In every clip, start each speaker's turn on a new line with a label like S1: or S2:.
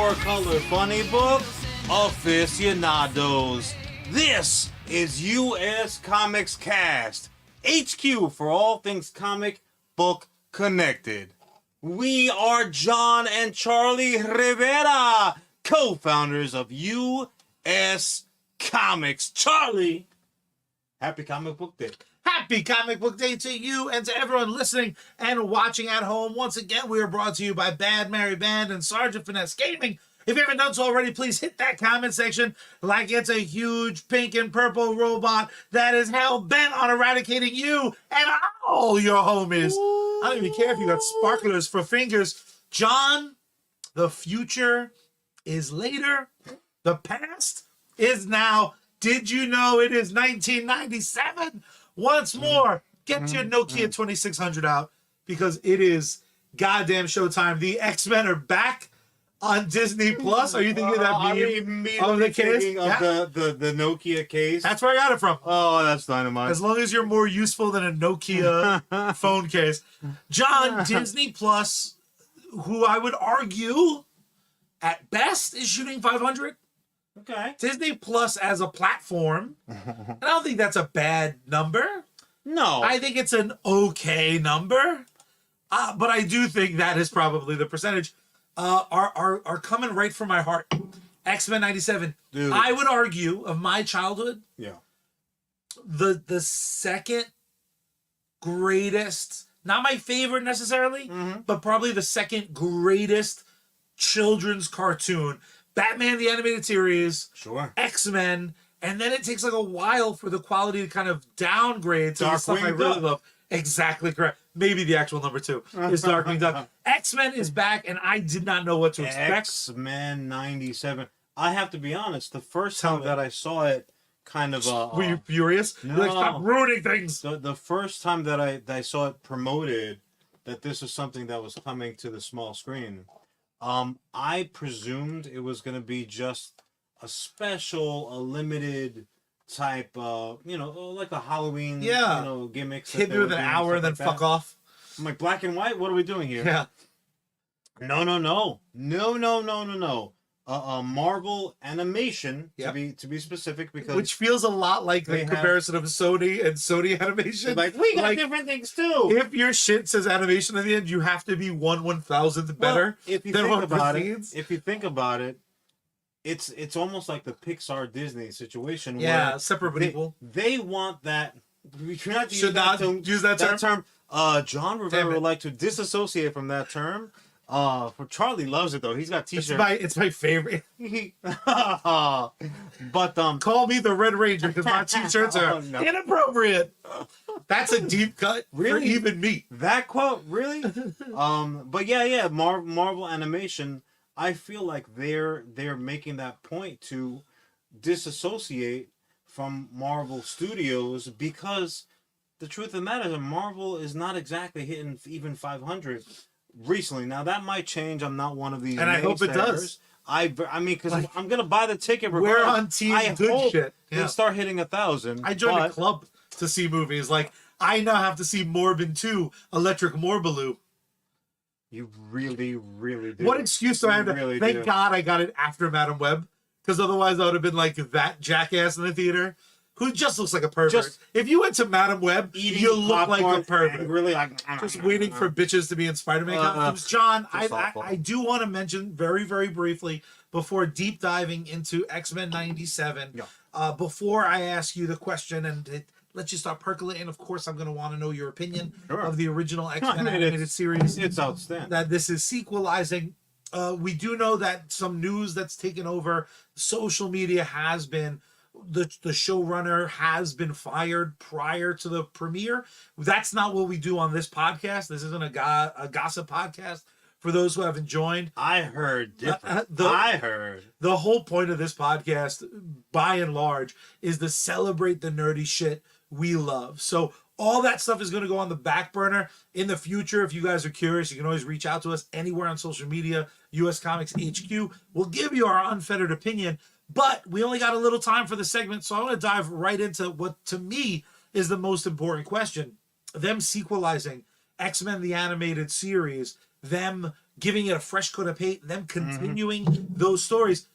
S1: four-color funny book aficionados. This is US Comics Cast, HQ for all things comic book connected. We are John and Charlie Rivera, co-founders of US Comics. Charlie, happy comic book day.
S2: Happy Comic Book Day to you and to everyone listening and watching at home. Once again, we are brought to you by Bad Mary Band and Sergeant Finesse Gaming. If you haven't done so already, please hit that comment section like it's a huge pink and purple robot that is hell-bent on eradicating you and all your homies. I don't even care if you got sparklers for fingers. John, the future is later. The past is now. Did you know it is 1997? Once more, get your Nokia 2600 out because it is goddamn showtime. The X-Men are back on Disney Plus. Are you thinking that meme of the case?
S1: Of the Nokia case.
S2: That's where I got it from.
S1: Oh, that's dynamite.
S2: As long as you're more useful than a Nokia phone case. John, Disney Plus, who I would argue at best is shooting 500.
S1: Okay.
S2: Disney Plus as a platform, and I don't think that's a bad number.
S1: No.
S2: I think it's an okay number, but I do think that is probably the percentage. Are coming right from my heart. X-Men 97.
S1: Dude.
S2: I would argue of my childhood,
S1: Yeah.
S2: the second greatest, not my favorite necessarily, but probably the second greatest children's cartoon. Batman the Animated Series,
S1: Sure.
S2: X-Men, and then it takes like a while for the quality to kind of downgrade to the stuff I
S1: Darkwing
S2: really
S1: Duck.
S2: love. Exactly correct. Maybe the actual number 2 is Darkwing Duck. X-Men is back, and I did not know what to expect.
S1: X-Men 97. I have to be honest, the first time that I saw it, kind of...
S2: Were you furious?
S1: No.
S2: You're like, stop ruining things.
S1: The first time that I saw it promoted, that this was something that was coming to the small screen, I presumed it was going to be just a special, a limited type, like a Halloween, gimmicks.
S2: Hit me with an hour and then fuck off.
S1: I'm like, black and white? What are we doing here?
S2: Yeah.
S1: No. Marvel Animation, to be specific, because
S2: Which feels a lot like the
S1: they have-
S2: comparison of Sony and Sony Animation.
S1: like, we got different things too.
S2: If your shit says animation at the end, you have to be 1/1000th better
S1: if you
S2: than
S1: think
S2: what
S1: about
S2: precedes.
S1: If you think about it, it's almost like the Pixar Disney situation.
S2: Yeah,
S1: where
S2: separate but equal.
S1: They want that. We should not
S2: Should not use that term.
S1: John Rivera would like to disassociate from that term. For Charlie loves it though. He's got t-shirts.
S2: It's my favorite.
S1: But
S2: Call me the Red Ranger because my t-shirts are inappropriate. That's a deep cut for even me.
S1: That quote, really? But yeah, Marvel Animation, I feel like they're making that point to disassociate from Marvel Studios, because the truth of the matter is Marvel is not exactly hitting even 500 recently. Now that might change. I'm not one of these,
S2: and I hope it does.
S1: I mean, because I'm gonna buy the ticket.
S2: We're on team good shit.
S1: They start hitting 1,000.
S2: I joined a club to see movies. Like, I now have to see Morbin 2, Electric Moorbaloo.
S1: You really, really do.
S2: What excuse do I have to?
S1: Really
S2: Thank
S1: do.
S2: God I got it after Madam Web, because otherwise I would have been like that jackass in the theater who just looks like a pervert. If you went to Madam Web, you look like a pervert.
S1: Really,
S2: Just waiting for bitches to be in Spider-Man costumes. John, I do want to mention very, very briefly before deep diving into X-Men 97, before I ask you the question and let you start percolating, of course I'm going to want to know your opinion of the original X-Men animated series.
S1: It's outstanding.
S2: That this is sequelizing. We do know that some news that's taken over social media has been the showrunner has been fired prior to the premiere. That's not what we do on this podcast. This isn't a gossip podcast. For those who haven't joined,
S1: I heard different. I heard.
S2: The whole point of this podcast, by and large, is to celebrate the nerdy shit we love. So all that stuff is going to go on the back burner in the future. If you guys are curious, you can always reach out to us anywhere on social media. US Comics HQ. We'll give you our unfettered opinion. But we only got a little time for the segment, so I want to dive right into what, to me, is the most important question. Them sequelizing X-Men the Animated Series, them giving it a fresh coat of paint, them continuing those stories.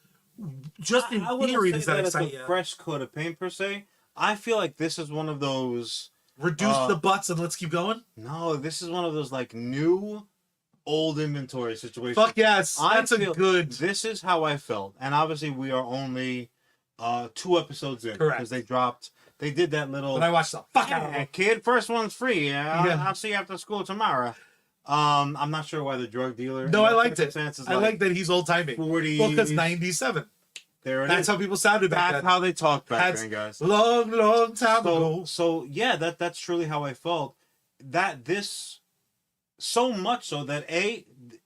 S2: Just in
S1: I wouldn't
S2: theory,
S1: say
S2: does that
S1: that it's
S2: excite
S1: a
S2: you?
S1: fresh coat of paint per se. I feel like this is one of those.
S2: Reduce the butts and let's keep going.
S1: No, this is one of those like new, old inventory situations.
S2: Fuck yes, that's a good.
S1: This is how I felt, and obviously we are only 2 episodes in
S2: Correct.
S1: because they dropped. They did that little.
S2: But I watched the fuck out of
S1: Hey,
S2: it.
S1: kid, first one's free.
S2: Yeah.
S1: I'll see you after school tomorrow. I'm not sure why the drug dealer.
S2: No, I liked it.
S1: circumstances,
S2: I like that he's old timey.
S1: 40s.
S2: Well, because 97.
S1: There it
S2: That's
S1: is.
S2: how people sounded back
S1: That's
S2: then.
S1: how they talked back
S2: That's
S1: then, guys.
S2: long, long time ago.
S1: So yeah, that's truly how I felt. That this so much so that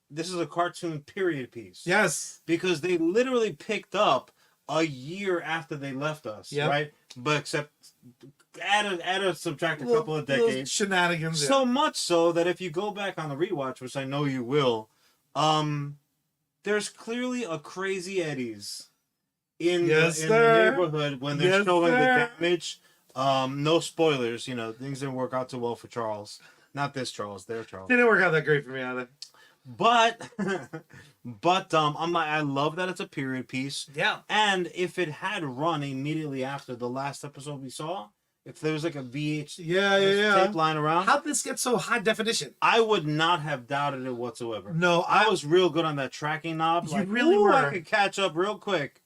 S1: this is a cartoon period piece.
S2: Yes.
S1: Because they literally picked up a year after they left us,
S2: Yep.
S1: right? But except add or subtract a
S2: Little-
S1: couple of
S2: little
S1: decades.
S2: shenanigans.
S1: So much so that if you go back on the rewatch, which I know you will, there's clearly a Crazy Eddie's in
S2: Yes,
S1: the
S2: sir.
S1: neighborhood when they're
S2: Yes,
S1: showing
S2: sir.
S1: the damage. No spoilers, things didn't work out too well for Charles. Not this Charles, their Charles.
S2: Didn't work out that great for me either.
S1: But I love that it's a period piece.
S2: Yeah.
S1: And if it had run immediately after the last episode we saw, if there was like a VH tape lying around,
S2: How'd this get so high definition?
S1: I would not have doubted it whatsoever.
S2: No,
S1: I was real good on that tracking knob.
S2: You really were.
S1: I could catch up real quick.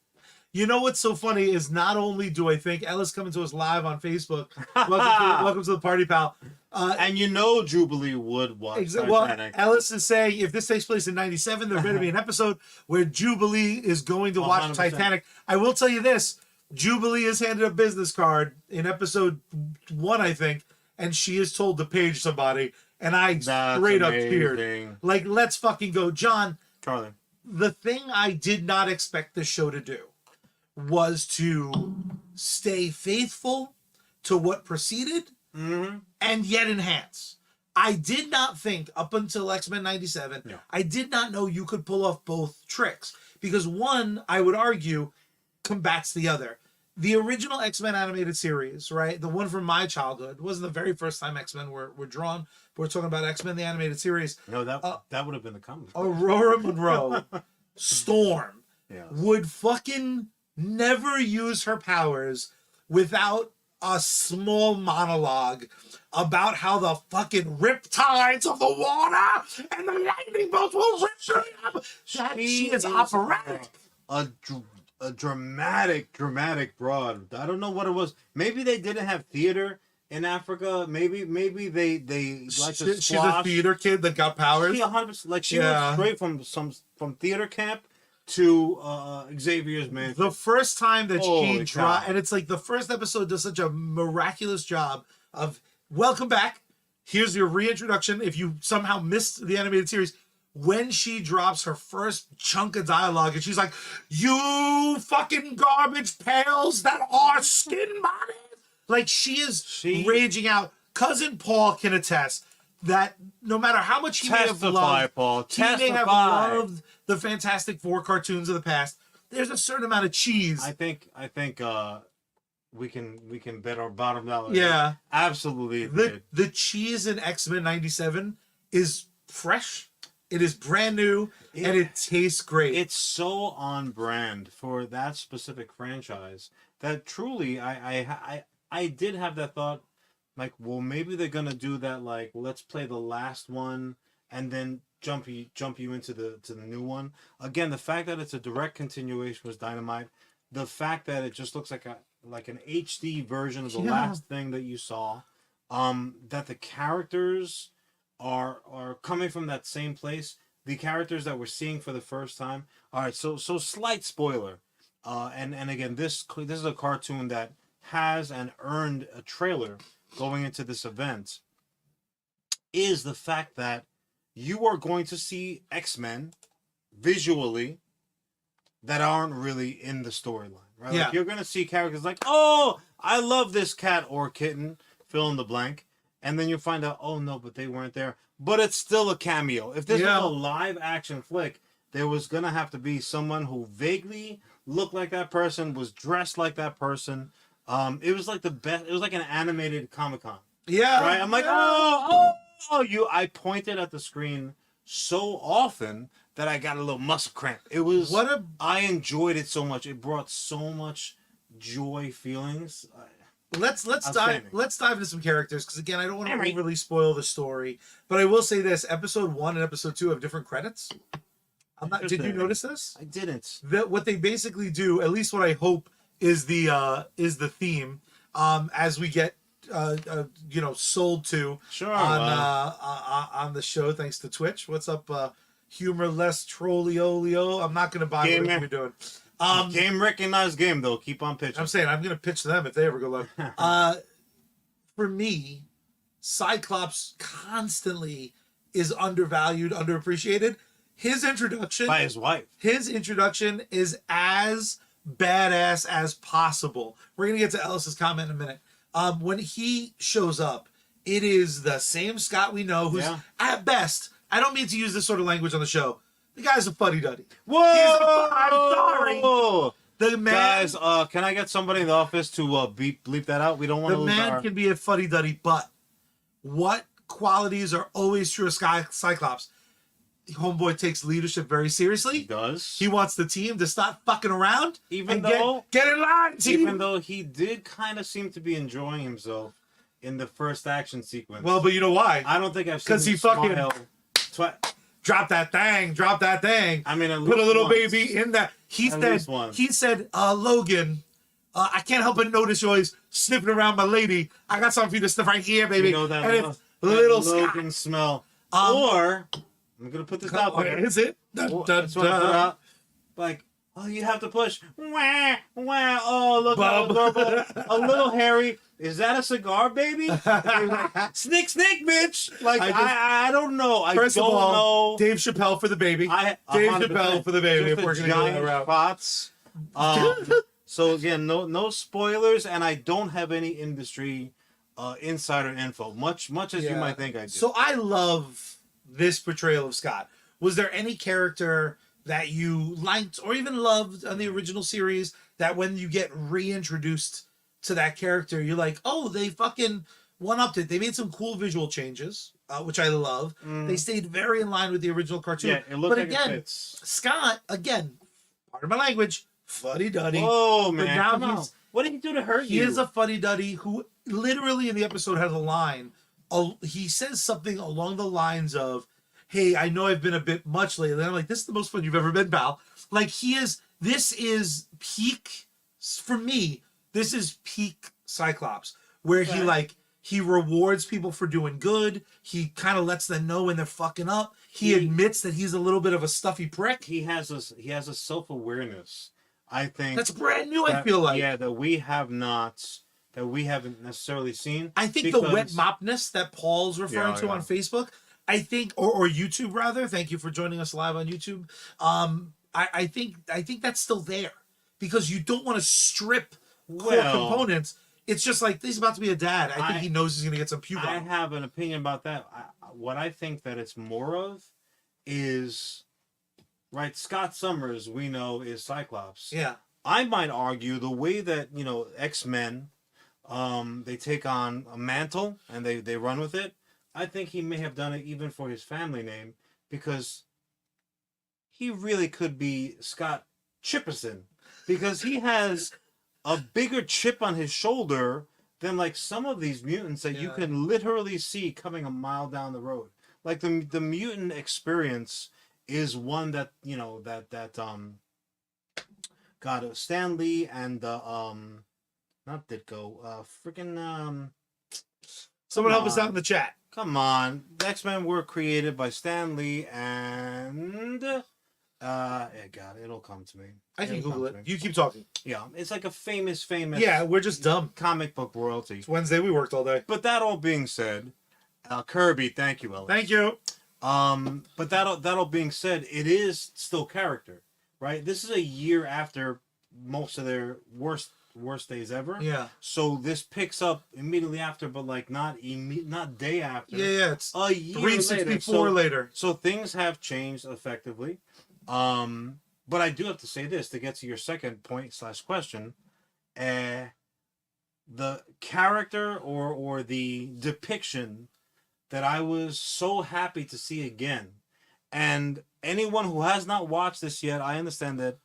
S2: You know what's so funny is not only do I think Ellis coming to us live on Facebook, welcome to the party, pal.
S1: And Jubilee would watch
S2: Well,
S1: Titanic.
S2: Ellis is saying if this takes place in 97, there better be an episode where Jubilee is going to watch
S1: 100%.
S2: Titanic. I will tell you this. Jubilee is handed a business card in episode 1, I think, and she is told to page somebody, and I
S1: That's
S2: straight up
S1: amazing.
S2: cheered. Like, let's fucking go. John,
S1: Charlie.
S2: the thing I did not expect the show to do was to stay faithful to what preceded and yet enhance. I did not think up until X-Men 97, I did not know you could pull off both tricks. Because one, I would argue, combats the other. The original X-Men animated series, right? The one from my childhood, wasn't the very first time X-Men were drawn. But we're talking about X-Men, the animated series.
S1: No, that would have been the comic.
S2: Aurora Monroe, Storm,
S1: Yeah.
S2: would fucking never use her powers without a small monologue about how the fucking riptides of the water and the lightning bolts will rip her up. She is operatic.
S1: A dramatic broad. I don't know what it was. Maybe they didn't have theater in Africa. Maybe they like to
S2: She's a theater kid that got powers.
S1: She 100%, like she went straight from theater camp to Xavier's man.
S2: The first time that
S1: Holy
S2: she dropped,
S1: cow.
S2: and it's like the first episode does such a miraculous job of welcome back. Here's your reintroduction. If you somehow missed the animated series, when she drops her first chunk of dialogue, and she's like, "You fucking garbage pails that are skin bodies," like she is raging out. Cousin Paul can attest that no matter how much he may have loved,
S1: Paul.
S2: he may have loved the Fantastic Four cartoons of the past, there's a certain amount of cheese.
S1: I think we can bet our bottom dollar.
S2: Yeah.
S1: Absolutely.
S2: The cheese in X-Men 97 is fresh. It is brand new and it tastes great.
S1: It's so on brand for that specific franchise that truly I did have that thought, like, well, maybe they're gonna do that, like, let's play the last one and then jump you into the new one. Again, the fact that it's a direct continuation was dynamite. The fact that it just looks like an HD version of the last thing that you saw. That the characters are coming from that same place. The characters that we're seeing for the first time. All right, so slight spoiler. And again, this is a cartoon that has and earned a trailer going into this event. Is the fact that you are going to see X-Men visually that aren't really in the storyline, right?
S2: Yeah.
S1: Like you're going to see characters like, oh, I love this cat or kitten, fill in the blank. And then you'll find out, oh no, but they weren't there. But it's still a cameo. If this was a live action flick, there was going to have to be someone who vaguely looked like that person, was dressed like that person. It was like the best. It was like an animated Comic-Con.
S2: Yeah.
S1: Right? I'm like, I pointed at the screen so often that I got a little muscle cramp. It was I enjoyed it so much. It brought so much joy feelings.
S2: Let's dive
S1: Outstanding.
S2: into some characters, because again, I don't want to
S1: Alright.
S2: overly spoil the story, but I will say this: episode 1 and episode 2 have different credits. Did you
S1: Interesting.
S2: notice this?
S1: I didn't.
S2: That what they basically do, at least what I hope is the theme, as we get sold to
S1: Sure.
S2: on the show, thanks to Twitch. What's up, humorless trollio? I'm not gonna buy
S1: Gamer.
S2: what you're doing.
S1: Game recognized game though. Keep on pitching.
S2: I'm saying I'm gonna pitch them if they ever go live. For me, Cyclops constantly is undervalued, underappreciated. His introduction
S1: By his wife.
S2: His introduction is as badass as possible. We're gonna get to Ellis's comment in a minute. When he shows up, it is the same Scott we know, who's at best, I don't mean to use this sort of language on the show, the guy's a fuddy-duddy.
S1: Whoa!
S2: I'm sorry. The man,
S1: Guys, can I get somebody in the office to bleep that out? We don't want to
S2: the
S1: lose
S2: man
S1: our...
S2: can be a fuddy-duddy, but what qualities are always true of Cyclops? Homeboy takes leadership very seriously.
S1: He does.
S2: He wants the team to stop fucking around.
S1: Even
S2: and
S1: though...
S2: Get in line, team!
S1: Even though he did kind of seem to be enjoying himself in the first action sequence.
S2: Well, but you know why?
S1: I don't think I've seen
S2: 'Cause he
S1: him
S2: fucking-
S1: smile
S2: Drop that thing.
S1: I mean, at
S2: Put a
S1: least
S2: little
S1: once.
S2: baby in that. He
S1: At
S2: said,
S1: least once.
S2: Logan, I can't help but notice you're always sniffing around my lady. I got something for you to sniff right here, baby.
S1: You know that,
S2: and it's
S1: that
S2: little
S1: Logan
S2: Scott.
S1: smell. Or, I'm going to put this out
S2: Oh,
S1: there.
S2: is it?
S1: Well, I just wanna put it out. Like, oh, you have to push. Wah, wah. Oh, look how
S2: Bub.
S1: adorable. A little hairy. Is that a cigar, baby? Like, snake, bitch. Like, I don't know. I
S2: First
S1: don't
S2: of all,
S1: know.
S2: Dave Chappelle for the baby. Dave
S1: 100%.
S2: Chappelle for the baby.
S1: Just
S2: If we're
S1: the
S2: gonna go that
S1: giant
S2: route.
S1: spots. So again, no spoilers, and I don't have any industry insider info. Much as you might think I do.
S2: So I love this portrayal of Scott. Was there any character that you liked or even loved on the original series that when you get reintroduced to that character, you're like, oh, they fucking one-upped it. They made some cool visual changes, which I love. They stayed very in line with the original cartoon.
S1: Yeah, it looked
S2: but
S1: like
S2: again,
S1: it fits.
S2: Scott, again, part of my language, fuddy-duddy.
S1: Oh
S2: But
S1: man,
S2: now
S1: come on.
S2: he's-
S1: What did he do to hurt
S2: He
S1: you?
S2: is a fuddy-duddy who literally in the episode has a line. He says something along the lines of, hey, I know I've been a bit much lately. And I'm like, this is the most fun you've ever been, pal. Like, this is peak, for me, this is peak Cyclops, where he rewards people for doing good. He kind of lets them know when they're fucking up. He admits that he's a little bit of a stuffy prick.
S1: He has a self-awareness. I think
S2: That's brand new, I feel like.
S1: Yeah, that we haven't necessarily seen.
S2: I think the wet mopness that Paul's referring to on Facebook, I think, or YouTube rather. Thank you for joining us live on YouTube. I think that's still there because you don't want to strip core components. It's just like he's about to be a dad. I think he knows he's gonna get some puke.
S1: I have an opinion about that. What I think that it's more of is right. Scott Summers, we know, is Cyclops.
S2: Yeah.
S1: I might argue the way that X-Men, they take on a mantle and they run with it. I think he may have done it even for his family name because he really could be Scott Chipperson because he has a bigger chip on his shoulder than like some of these mutants that you can literally see coming a mile down the road. Like the mutant experience is one that God, Stan Lee and not Ditko, freaking
S2: Someone help us out in the chat.
S1: Come on, the X-Men were created by Stan Lee and yeah, God, it'll come to me.
S2: I can Google it. You keep talking.
S1: Yeah, it's like a famous.
S2: Yeah, we're just dumb.
S1: Comic book royalty.
S2: It's Wednesday. We worked all day.
S1: But that all being said, Kirby, thank you, Ellis.
S2: Thank you.
S1: But that all being said, it is still character, right? This is a year after most of their worst days ever.
S2: Yeah.
S1: So this picks up immediately after, but like not day after.
S2: Yeah. It's
S1: a year
S2: 364 later.
S1: So things have changed effectively. But I do have to say this to get to your second point / question. The character or the depiction that I was so happy to see again And anyone who has not watched this yet, I understand that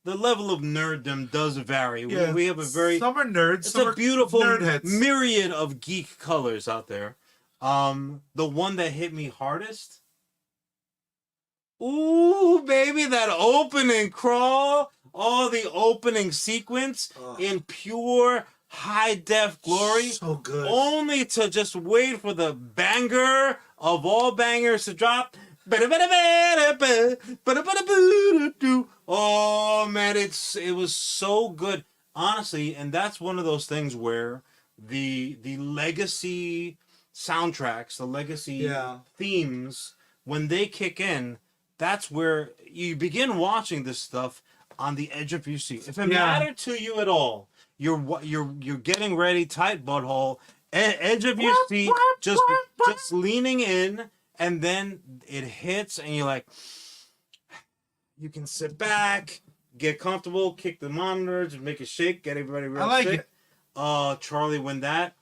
S1: the level of nerddom does vary.
S2: Yeah.
S1: We have a very
S2: Some are nerds.
S1: it's
S2: Some
S1: a
S2: are
S1: beautiful
S2: nerd heads.
S1: myriad of geek colors out there. The one that hit me hardest. Ooh, baby, that opening crawl. Oh, the opening sequence in pure high def glory.
S2: So good.
S1: Only to just wait for the banger of all bangers to drop. Oh man, it was so good. Honestly, and that's one of those things where the legacy soundtracks, the legacy themes, when they kick in, that's where you begin watching this stuff on the edge of your seat. If it mattered to you at all, you're getting ready, tight butthole, edge of your seat, just leaning in, and then it hits, and you're like, you can sit back, get comfortable, kick the monitor, just make it shake, get everybody real sick. It. Charlie, when that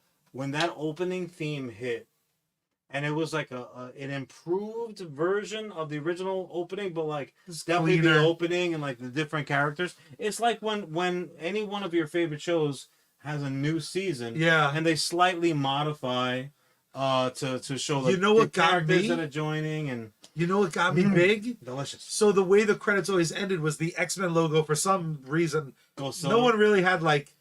S1: opening theme hit, and it was like an improved version of the original opening, but like definitely the opening and like the different characters. It's like when any one of your favorite shows has a new season, and they slightly modify to show like
S2: what
S1: characters that are joining, and
S2: you know what got me big?
S1: Delicious.
S2: So the way the credits always ended was the X-Men logo. For some reason,
S1: Godzilla.
S2: No one really had like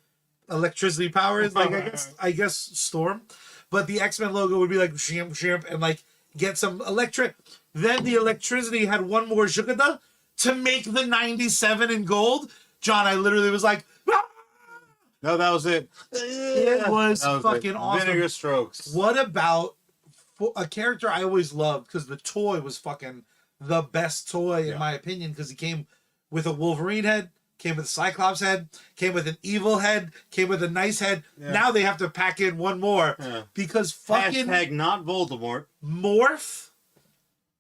S2: electricity powers, like I guess Storm. But the X-Men logo would be like shimp, shimp, and like get some electric. Then the electricity had one more jugada to make the 97 in gold. John, I literally was like, ah!
S1: No, that was it.
S2: It was fucking awesome.
S1: Vinegar strokes.
S2: What about a character I always loved, because the toy was fucking the best toy in my opinion, because he came with a Wolverine head, came with a Cyclops head, came with an evil head, came with a nice head. Yeah. Now they have to pack in one more because fucking
S1: hashtag not Voldemort.
S2: Morph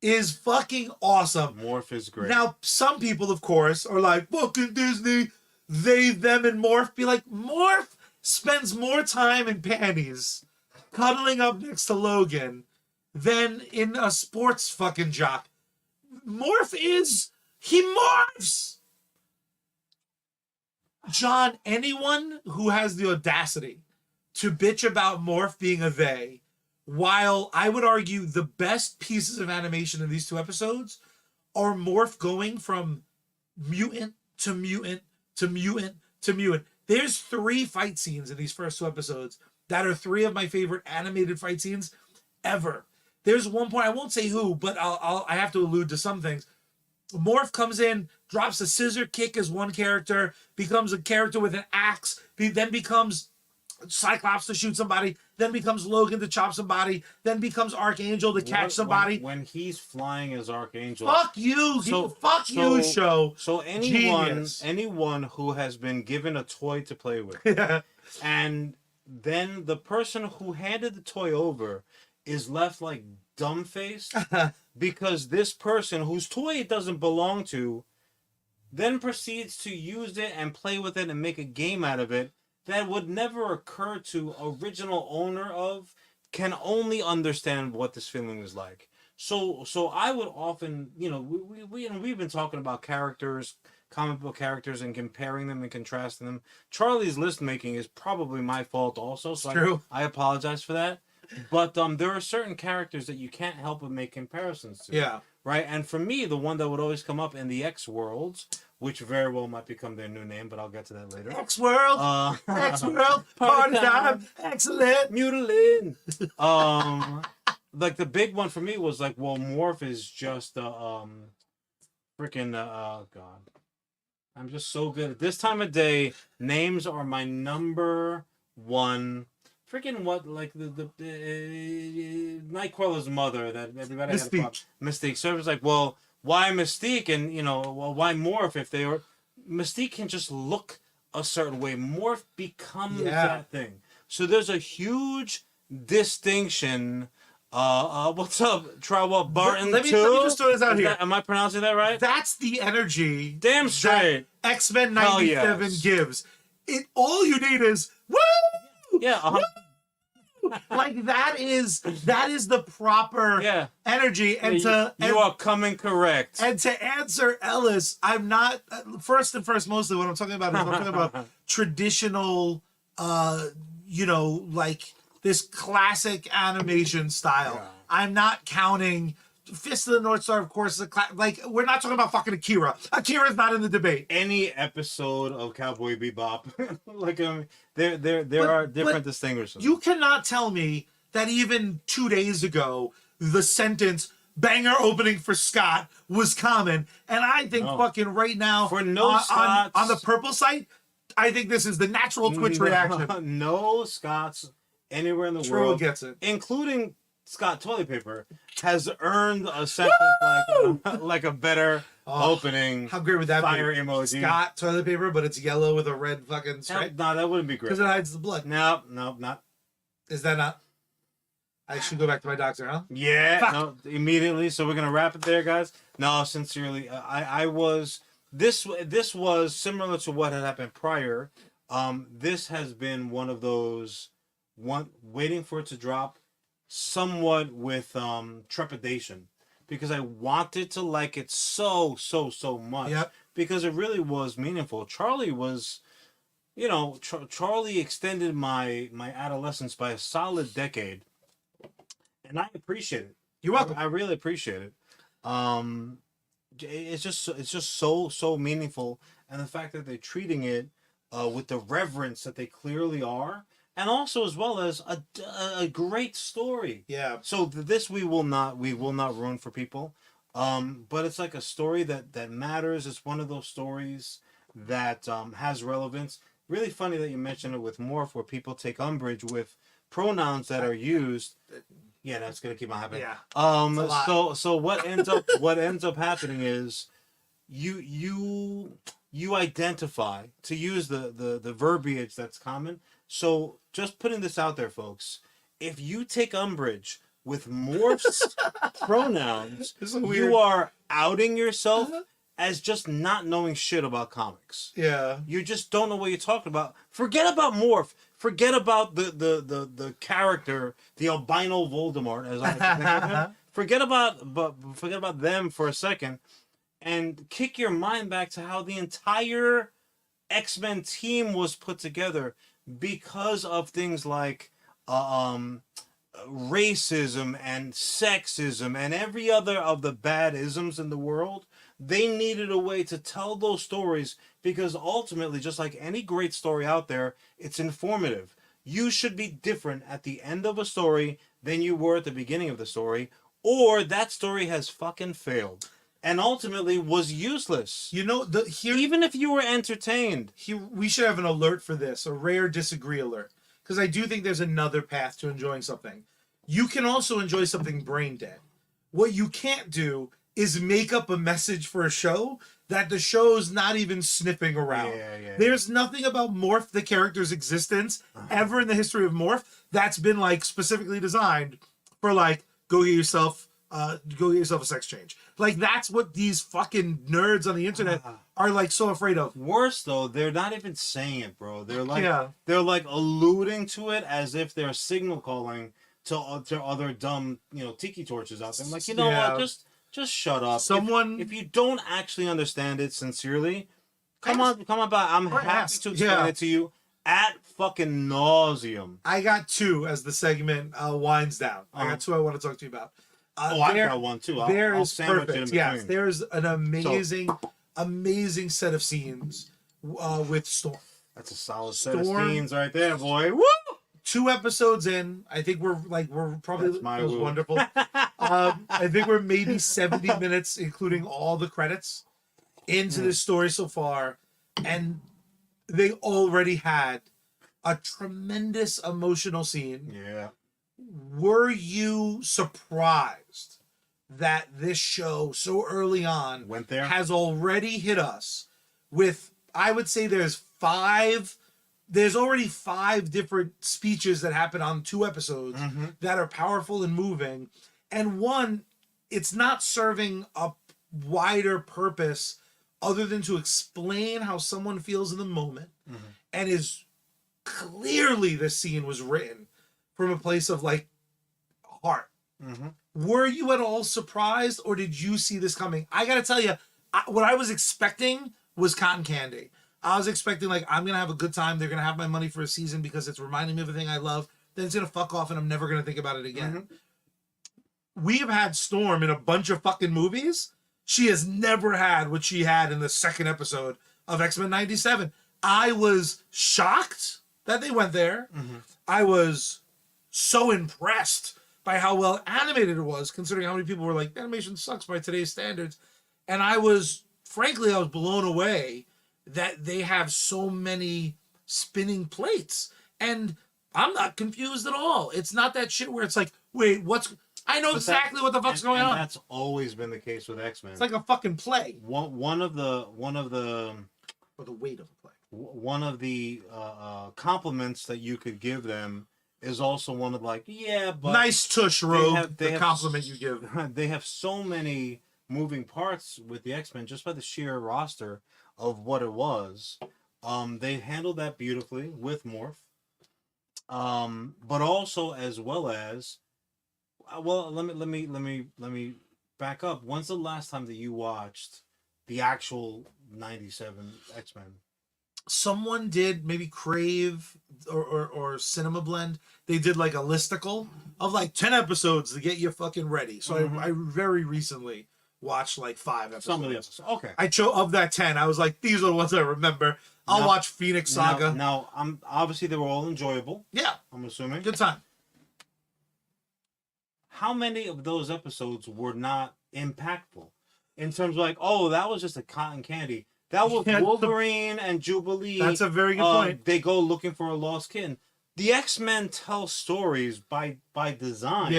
S2: is fucking awesome.
S1: Morph is great.
S2: Now, some people, of course, are like, fucking Disney, they, them, and Morph. Be like, Morph spends more time in panties cuddling up next to Logan than in a sports fucking jock. Morph he morphs! John, anyone who has the audacity to bitch about Morph being a they, while I would argue the best pieces of animation in these two episodes are Morph going from mutant to mutant to mutant to mutant. There's 3 fight scenes in these first 2 episodes that are 3 of my favorite animated fight scenes ever. There's one point, I won't say who, but I have to allude to some things. Morph comes in, drops a scissor kick as one character, becomes a character with an axe, then becomes Cyclops to shoot somebody, then becomes Logan to chop somebody, then becomes Archangel to catch somebody.
S1: When he's flying as Archangel.
S2: Fuck you! Fuck you, show.
S1: So anyone who has been given a toy to play with, and then the person who handed the toy over is left like dumb-faced because this person whose toy it doesn't belong to then proceeds to use it and play with it and make a game out of it that would never occur to original owner of, can only understand what this feeling is like. So I would often, we've been talking about characters, comic book characters, and comparing them and contrasting them. Charlie's list making is probably my fault also, so I apologize for that. But there are certain characters that you can't help but make comparisons to.
S2: Yeah.
S1: Right? And for me, the one that would always come up in the X-Worlds, which very well might become their new name, but I'll get to that later.
S2: X-World! X-World! Party time! Excellent!
S1: Mutilated! Like, the big one for me was like, well, Morph is just freaking, oh, God. I'm just so good. At this time of day, names are my number one. Freaking what, like the Nightcrawler's mother that everybody had a problem. Mystique. So it was like, well, why Mystique, and why Morph if they were Mystique can just look a certain way. Morph becomes that thing. So there's a huge distinction. What's up, Trowell Barton?
S2: Let me just throw this out here.
S1: Am I pronouncing that right?
S2: That's the energy.
S1: Damn straight.
S2: X-Men 97 gives. All you need is woo.
S1: Yeah,
S2: Like that is the proper energy. And
S1: you are coming correct.
S2: And to answer Ellis, I'm not first and first. Mostly what I'm talking about is I'm talking about traditional, like this classic animation style.
S1: Yeah.
S2: I'm not counting Fist of the North Star, of course. Like we're not talking about fucking Akira. Akira's not in the debate.
S1: Any episode of Cowboy Bebop, like there are different distinguishers.
S2: You cannot tell me that even 2 days ago the sentence "banger opening for Scott" was common, and I think fucking right now
S1: for no Scots
S2: on the purple site, I think this is the natural Twitch reaction.
S1: No Scots anywhere in the
S2: True
S1: world
S2: gets it,
S1: including Scott Toilet Paper, has earned a sentence like a better opening.
S2: How great would that
S1: fire
S2: be?
S1: Emoji.
S2: Scott Toilet Paper, but it's yellow with a red fucking stripe.
S1: No, that wouldn't be great.
S2: Because it hides the blood.
S1: No, not.
S2: Is that not? I should go back to my doctor, huh?
S1: Yeah, no, immediately. So we're gonna wrap it there, guys. No, sincerely, I was. This was similar to what had happened prior. This has been one of those waiting for it to drop, somewhat with trepidation, because I wanted to like it so much.
S2: Yep.
S1: Because it really was meaningful. Charlie was, Charlie extended my adolescence by a solid decade, and I appreciate it.
S2: You're welcome.
S1: I really appreciate it. It's just so meaningful, and the fact that they're treating it with the reverence that they clearly are. And also, as well as a great story.
S2: Yeah.
S1: So this we will not ruin for people, but it's like a story that matters. It's one of those stories that has relevance. Really funny that you mentioned it with Morph, where people take umbrage with pronouns that are used. Yeah, that's gonna keep on happening.
S2: Yeah.
S1: So what ends up happening is you identify, to use the verbiage that's common. So just putting this out there, folks, if you take umbrage with Morph's pronouns, you are outing yourself as just not knowing shit about comics.
S2: Yeah.
S1: You just don't know what you're talking about. Forget about Morph. Forget about the character, the albino Voldemort, as I like to think of him. Forget about them for a second, and kick your mind back to how the entire X-Men team was put together. Because of things like racism and sexism and every other of the bad isms in the world, they needed a way to tell those stories, because ultimately, just like any great story out there, it's informative. You should be different at the end of a story than you were at the beginning of the story, or that story has fucking failed. And ultimately was useless. Even if you were entertained.
S2: We should have an alert for this, a rare disagree alert. Because I do think there's another path to enjoying something. You can also enjoy something brain dead. What you can't do is make up a message for a show that the show's not even sniffing around. There's nothing about Morph, the character's existence, ever in the history of Morph that's been like specifically designed for like, go get yourself a sex change. Like, that's what these fucking nerds on the internet are like so afraid of.
S1: Worse though, they're not even saying it, bro. They're like alluding to it as if they're signal calling to other dumb, tiki torches out there. I'm like, what? Just shut up. If you don't actually understand it sincerely, come on back. I'm happy to explain it to you at fucking nauseum.
S2: I got two as the segment winds down. I got two I want to talk to you about.
S1: I got one too. I'll sandwich it in between.
S2: Yes, there's an amazing set of scenes with Storm.
S1: That's a solid set of scenes right there, boy. Woo!
S2: 2 episodes in, I think we're probably
S1: That's my woo.
S2: Wonderful. I think we're maybe 70 minutes, including all the credits, into this story so far, and they already had a tremendous emotional scene.
S1: Yeah.
S2: Were you surprised that this show so early on
S1: went there,
S2: has already hit us with, I would say there's already 5 different speeches that happen on 2 episodes that are powerful and moving, and one, it's not serving a wider purpose other than to explain how someone feels in the moment, and is clearly this scene was written from a place of like heart. Were you at all surprised, or did you see this coming? I gotta tell you, what I was expecting was cotton candy. I was expecting like, I'm gonna have a good time. They're gonna have my money for a season because it's reminding me of a thing I love. Then it's gonna fuck off, and I'm never gonna think about it again. We have had Storm in a bunch of fucking movies. She has never had what she had in the second episode of X-Men 97. I was shocked that they went there. I was so impressed by how well animated it was, considering how many people were like, animation sucks by today's standards. And I was blown away that they have so many spinning plates. And I'm not confused at all. It's not that shit where it's like, wait, I know exactly what the fuck's going on.
S1: That's always been the case with X-Men.
S2: It's like a fucking play.
S1: One of the
S2: Or the weight of a play.
S1: One of the compliments that you could give them is also one of like, yeah, but
S2: nice tush, Rogue.
S1: They have
S2: compliment you give.
S1: They have so many moving parts with the X-Men just by the sheer roster of what it was. They handled that beautifully with Morph. But also as well as, well, let me back up. When's the last time that you watched the actual 97 X-Men?
S2: Someone did, maybe Crave or Cinema Blend. They did like a listicle of like 10 episodes to get you fucking ready. So I very recently watched like 5 episodes.
S1: Some of the episodes. Okay.
S2: I chose of that 10. I was like, these are the ones I remember. I'll watch Phoenix Saga.
S1: Now, I'm obviously they were all enjoyable.
S2: Yeah.
S1: I'm assuming.
S2: Good time.
S1: How many of those episodes were not impactful in terms of like, oh, that was just a cotton candy? That was Wolverine and Jubilee.
S2: That's a very good point.
S1: They go looking for a lost kid. The X-Men tell stories by design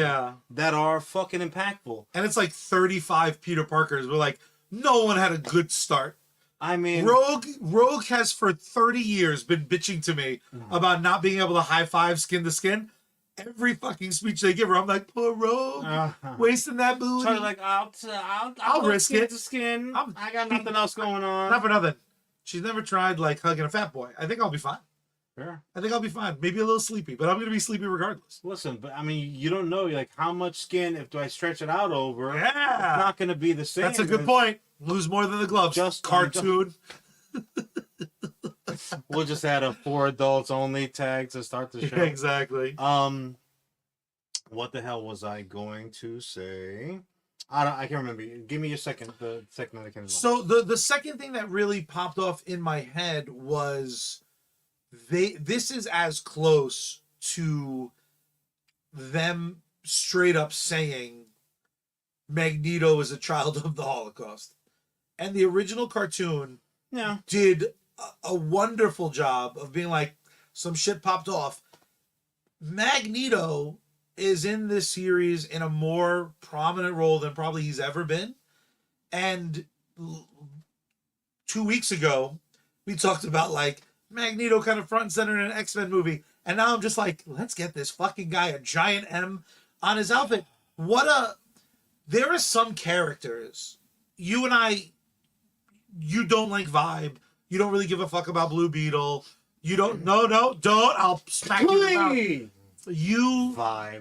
S1: that are fucking impactful.
S2: And it's like 35 Peter Parkers. We're like, no one had a good start.
S1: I mean,
S2: Rogue has for 30 years been bitching to me about not being able to high five skin to skin. Every fucking speech they give her, I'm like, poor Rogue, wasting that booty.
S1: So like, I'll
S2: risk it.
S1: To skin. I got nothing else going on.
S2: Not for nothing. She's never tried like hugging a fat boy. I think I'll be fine.
S1: Sure.
S2: I think I'll be fine. Maybe a little sleepy, but I'm gonna be sleepy regardless.
S1: Listen, but I mean, you don't know like how much skin. If I stretch it out over,
S2: it's
S1: not gonna be the same.
S2: That's a good point. Lose more than the gloves.
S1: Just
S2: cartoon.
S1: We'll just add a for adults only tag to start the show.
S2: Yeah, exactly.
S1: What the hell was I going to say? I can't remember. Give me a second. The second that I can.
S2: So the second thing that really popped off in my head was this is as close to them straight up saying Magneto is a child of the Holocaust. And the original cartoon did a wonderful job of being like, some shit popped off. Magneto is in this series in a more prominent role than probably he's ever been. And 2 weeks ago, we talked about like Magneto kind of front and center in an X-Men movie. And now I'm just like, let's get this fucking guy a giant M on his outfit. There are some characters, you and I, you don't like Vibe. You don't really give a fuck about Blue Beetle. You don't, don't. I'll smack you in the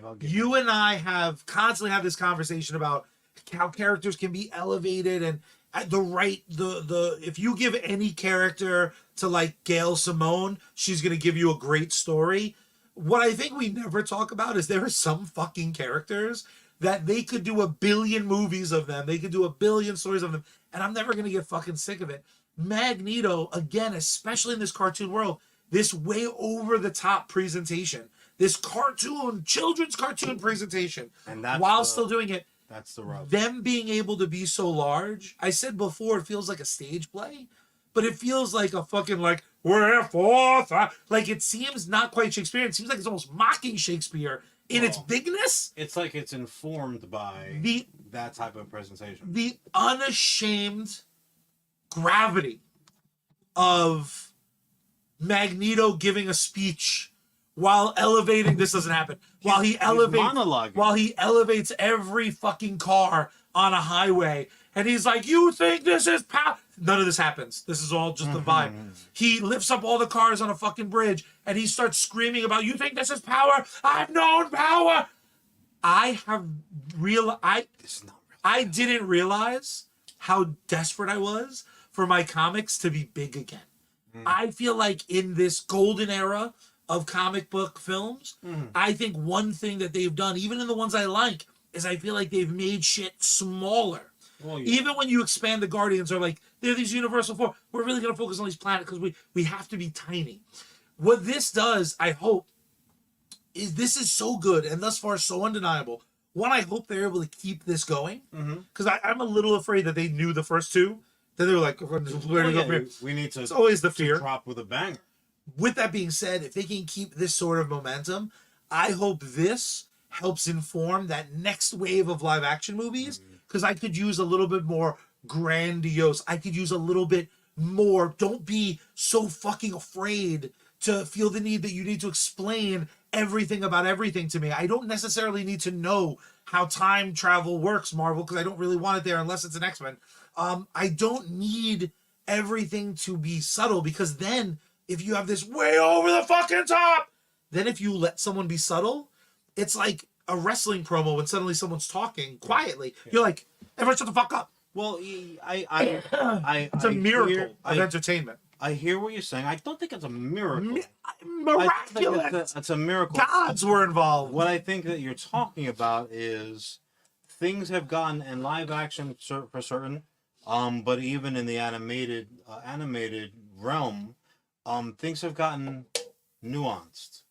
S2: mouth. You and I have constantly had this conversation about how characters can be elevated and if you give any character to like Gail Simone, she's going to give you a great story. What I think we never talk about is there are some fucking characters that they could do 1 billion movies of them. They could do 1 billion stories of them. And I'm never going to get fucking sick of it. Magneto, again, especially in this cartoon world, this way over the top presentation, this cartoon, children's cartoon presentation, and still doing it.
S1: That's the rub.
S2: Them being able to be so large. I said before, it feels like a stage play, but it feels like a fucking like, we're forth. Like it seems not quite Shakespearean. It seems like it's almost mocking Shakespeare in its bigness.
S1: It's like it's informed by that type of presentation.
S2: The unashamed gravity of Magneto giving a speech while elevating, this doesn't happen. While he elevates every fucking car on a highway and he's like, "You think this is power?" None of this happens. This is all just the vibe. He lifts up all the cars on a fucking bridge, and he starts screaming about, "You think this is power? I've known power." I have
S1: This is not real.
S2: I didn't realize how desperate I was for my comics to be big again. I feel like in this golden era of comic book films, I think one thing that they've done, even in the ones I like, is I feel like they've made shit smaller.
S1: Well, yeah.
S2: Even when you expand the Guardians, are like, they're these Universal Four. We're really going to focus on these planets because we have to be tiny. What this does, I hope, is this is so good and thus far so undeniable. One, I hope they're able to keep this going, because I'm a little afraid that they knew the first two, that they were like, where to go from here?
S1: We need to.
S2: It's always the fear.
S1: Drop with a banger.
S2: With that being said, if they can keep this sort of momentum, I hope this helps inform that next wave of live action movies, because I could use a little bit more grandiose. I could use a little bit more. Don't be so fucking afraid to feel the need that you need to explain everything about everything to me. I don't necessarily need to know how time travel works, Marvel, because I don't really want it there unless it's an X-Men. I don't need everything to be subtle, because then if you have this way over the fucking top, then if you let someone be subtle, it's like a wrestling promo when suddenly someone's talking quietly. You're like, everyone shut the fuck up.
S1: Well,
S2: It's a miracle of entertainment.
S1: I hear what you're saying. I don't think it's a miracle.
S2: Miraculous.
S1: It's a miracle.
S2: Gods were involved.
S1: What I think that you're talking about is things have gotten in live action for certain, but even in the animated realm, things have gotten nuanced,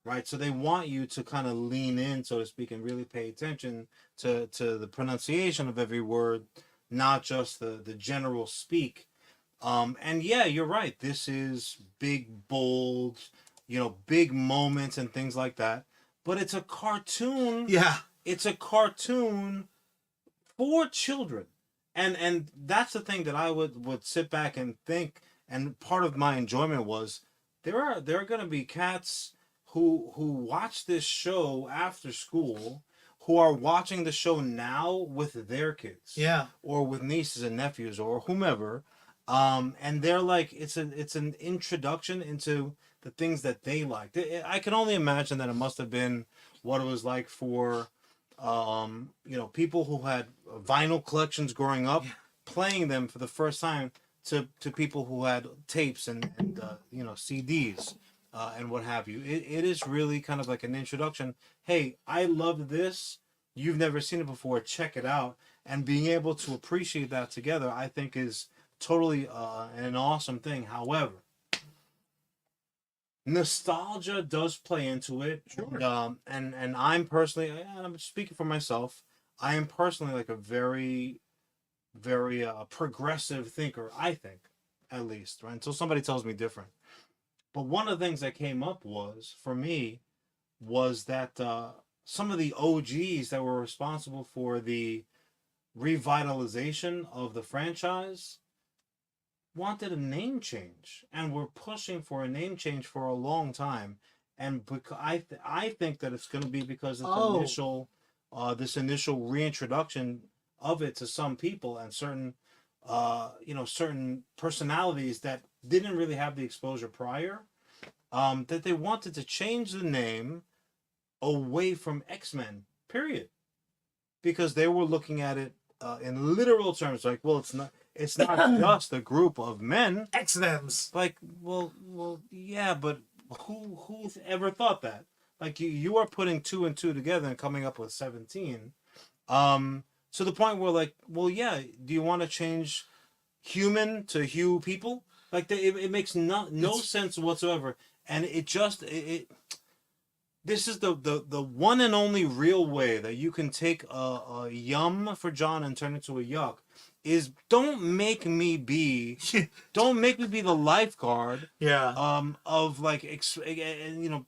S1: right? So they want you to kind of lean in, so to speak, and really pay attention to the pronunciation of every word, not just the general speak. And yeah, you're right. This is big, bold, big moments and things like that. But it's a cartoon.
S2: Yeah.
S1: It's a cartoon for children. And that's the thing that I would sit back and think. And part of my enjoyment was there are going to be cats who watch this show after school, who are watching the show now with their kids.
S2: Yeah.
S1: Or with nieces and nephews or whomever. And they're like, it's an introduction into the things that they like. I can only imagine that it must have been what it was like for, people who had vinyl collections growing up, playing them for the first time to people who had tapes and CDs, and what have you. It is really kind of like an introduction. Hey, I love this. You've never seen it before. Check it out. And being able to appreciate that together, I think is totally an awesome thing. However, nostalgia does play into it.
S2: Sure.
S1: And I'm personally, and I'm speaking for myself, I am personally like a very, very progressive thinker, I think, at least, right? Until somebody tells me different. But one of the things that came up for me, was that some of the OGs that were responsible for the revitalization of the franchise wanted a name change, and were pushing for a name change for a long time. And because I think that it's going to be because of this initial reintroduction of it to some people and certain certain personalities that didn't really have the exposure prior, that they wanted to change the name away from X-Men, period, because they were looking at it in literal terms, like, well, it's not just a group of men.
S2: X-Thems.
S1: Like, well, yeah, but who's ever thought that? Like, you are putting 2 and 2 together and coming up with 17. To the point where, like, well, yeah, do you want to change human to Hugh people? Like, it makes no sense whatsoever. And this is the one and only real way that you can take a yum for John and turn it to a yuck, is don't make me be the lifeguard.
S2: Yeah.
S1: Of like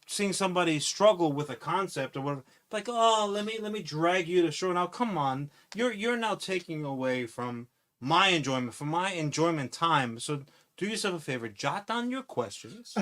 S1: seeing somebody struggle with a concept or whatever. Like, oh, let me drag you to shore. Now, come on, you're now taking away from my enjoyment time. So do yourself a favor, jot down your questions.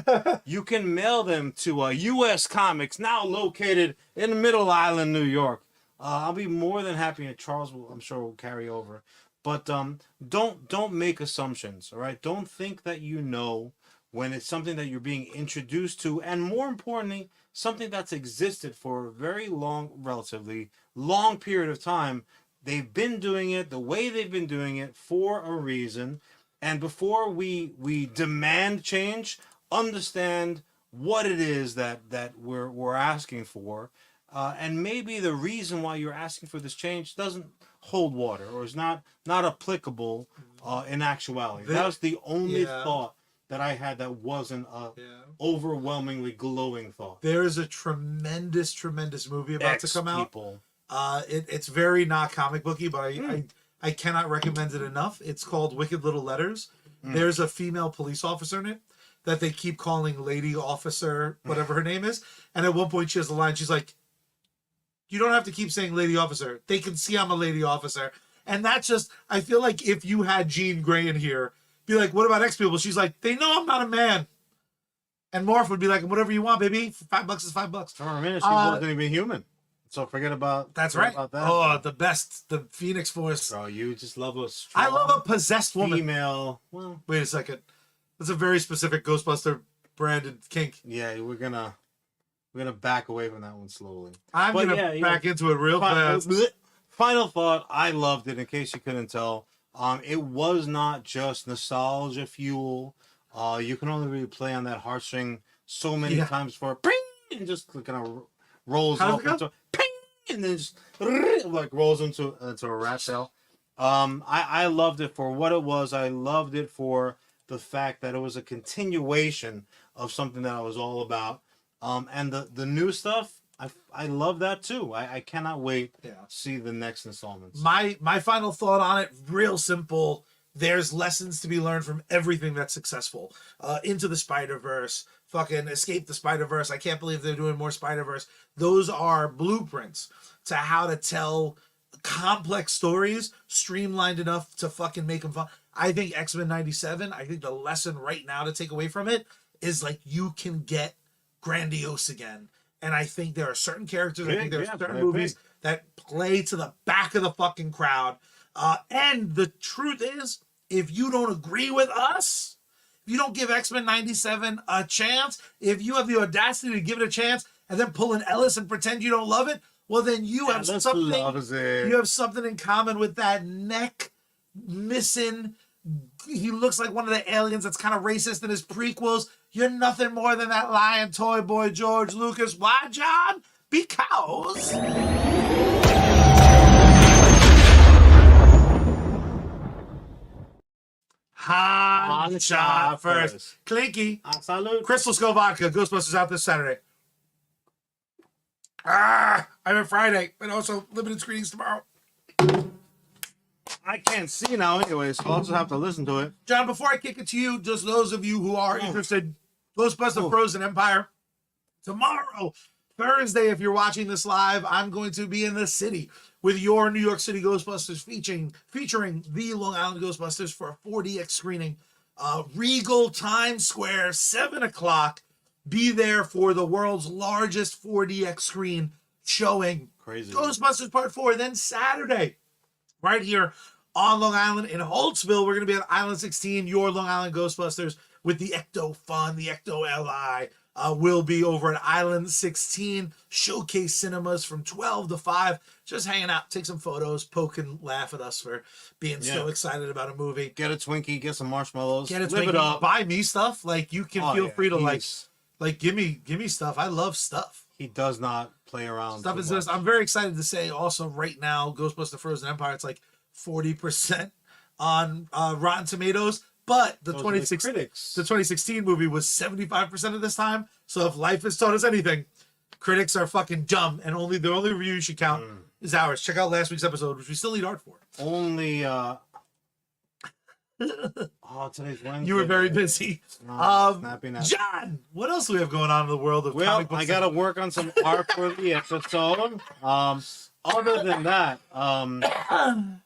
S1: You can mail them to USComics, now located in Middle Island, New York. I'll be more than happy, and Charles will, I'm sure, will carry over. But don't make assumptions. All right, don't think that you know when it's something that you're being introduced to, and more importantly, something that's existed for a very long, relatively long period of time. They've been doing it the way they've been doing it for a reason. And before we demand change, understand what it is that we're asking for, and maybe the reason why you're asking for this change doesn't hold water or is not applicable in actuality. That was the only thought that I had that wasn't a overwhelmingly glowing thought.
S2: There is a tremendous movie about to come out.
S1: People.
S2: It's very not comic booky, but I cannot recommend it enough. It's called Wicked Little Letters. There's a female police officer in it that they keep calling Lady Officer, whatever her name is. And at one point she has a line, she's like, you don't have to keep saying Lady Officer. They can see I'm a Lady Officer. And that's just, I feel like if you had Jean Grey in here, be like, what about X people? She's like, they know I'm not a man. And Morph would be like, whatever you want, baby. $5 is $5.
S1: For a minute, she wasn't even human. So forget about About that.
S2: Oh, the best, the Phoenix Force.
S1: Bro, you just love a strong
S2: I love a possessed woman.
S1: female. Well,
S2: wait a second. That's a very specific Ghostbuster branded kink.
S1: Yeah, we're gonna back away from that one slowly.
S2: I'm gonna back into it real fast.
S1: Final thought. I loved it. In case you couldn't tell, it was not just nostalgia fuel. You can only really play on that heartstring so many times for ping, and just kind of rolls off into ping, and then just like rolls into a rat tail. I loved it for what it was. I loved it for the fact that it was a continuation of something that I was all about. And the new stuff, I love that too. I cannot wait to see the next installments.
S2: My final thought on it, real simple. There's lessons to be learned from everything that's successful. Into the Spider-Verse, fucking Escape the Spider-Verse. I can't believe they're doing more Spider-Verse. Those are blueprints to how to tell complex stories, streamlined enough to fucking make them fun. I think X-Men 97, I think the lesson right now to take away from it is like you can get grandiose again. And I think there are certain characters, I think there are certain movies that play to the back of the fucking crowd. And the truth is, if you don't agree with us, if you don't give X-Men 97 a chance, if you have the audacity to give it a chance and then pull an Ellis and pretend you don't love it, well then you have something. You have something in common with that neck missing. He looks like one of the aliens that's kind of racist in his prequels. You're nothing more than that lying toy boy George Lucas. Why, John? Because Han shot first. Clinky.
S1: Salute.
S2: Crystal Skull Vodka. Ghostbusters out this Saturday. I'm at Friday, and also limited screenings tomorrow.
S1: I can't see now anyway, so I'll also have to listen to it.
S2: John, before I kick it to you, just those of you who are interested, Ghostbusters Frozen Empire. Tomorrow, Thursday, if you're watching this live, I'm going to be in the city with your New York City Ghostbusters featuring the Long Island Ghostbusters for a 4DX screening. Regal Times Square, 7 o'clock. Be there for the world's largest 4DX screen showing
S1: Crazy.
S2: Ghostbusters Part 4. Then Saturday, right here on Long Island in Holtzville, we're going to be at Island 16, your Long Island Ghostbusters with the Ecto Fun, the Ecto LI. Will be over at Island 16, Showcase Cinemas from 12 to 5. Just hanging out, take some photos, poke and laugh at us for being so excited about a movie.
S1: Get a Twinkie, get some marshmallows,
S2: get a
S1: live
S2: Twinkie,
S1: it up.
S2: buy me stuff. Like, you can feel free to like give me stuff. I love stuff.
S1: He does not play around.
S2: Stuff is just, I'm very excited to say also right now, Ghostbusters Frozen Empire, it's like 40% on Rotten Tomatoes. But the 2016 movie was 75% of this time. So if life has taught us anything, critics are fucking dumb, and the only review you should count is ours. Check out last week's episode, which we still need art for.
S1: Only today's Wednesday.
S2: You were very busy.
S1: Snappy.
S2: John, what else do we have going on in the world of comic books?
S1: I gotta work on some art for the episode. Other than that,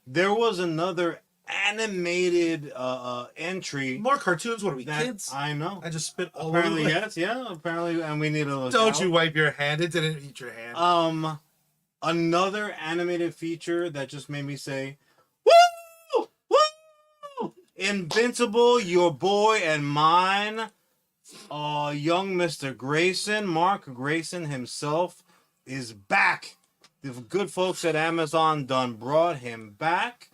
S1: there was another animated entry.
S2: More cartoons. What are we, kids?
S1: I know.
S2: I just spit all
S1: apparently
S2: over.
S1: Yes, yeah. Apparently, and we need to look.
S2: Don't you wipe your hand? It didn't eat your hand.
S1: Another animated feature that just made me say, "Woo!" Invincible, your boy and mine, young Mr. Grayson, Mark Grayson himself, is back. The good folks at Amazon done brought him back.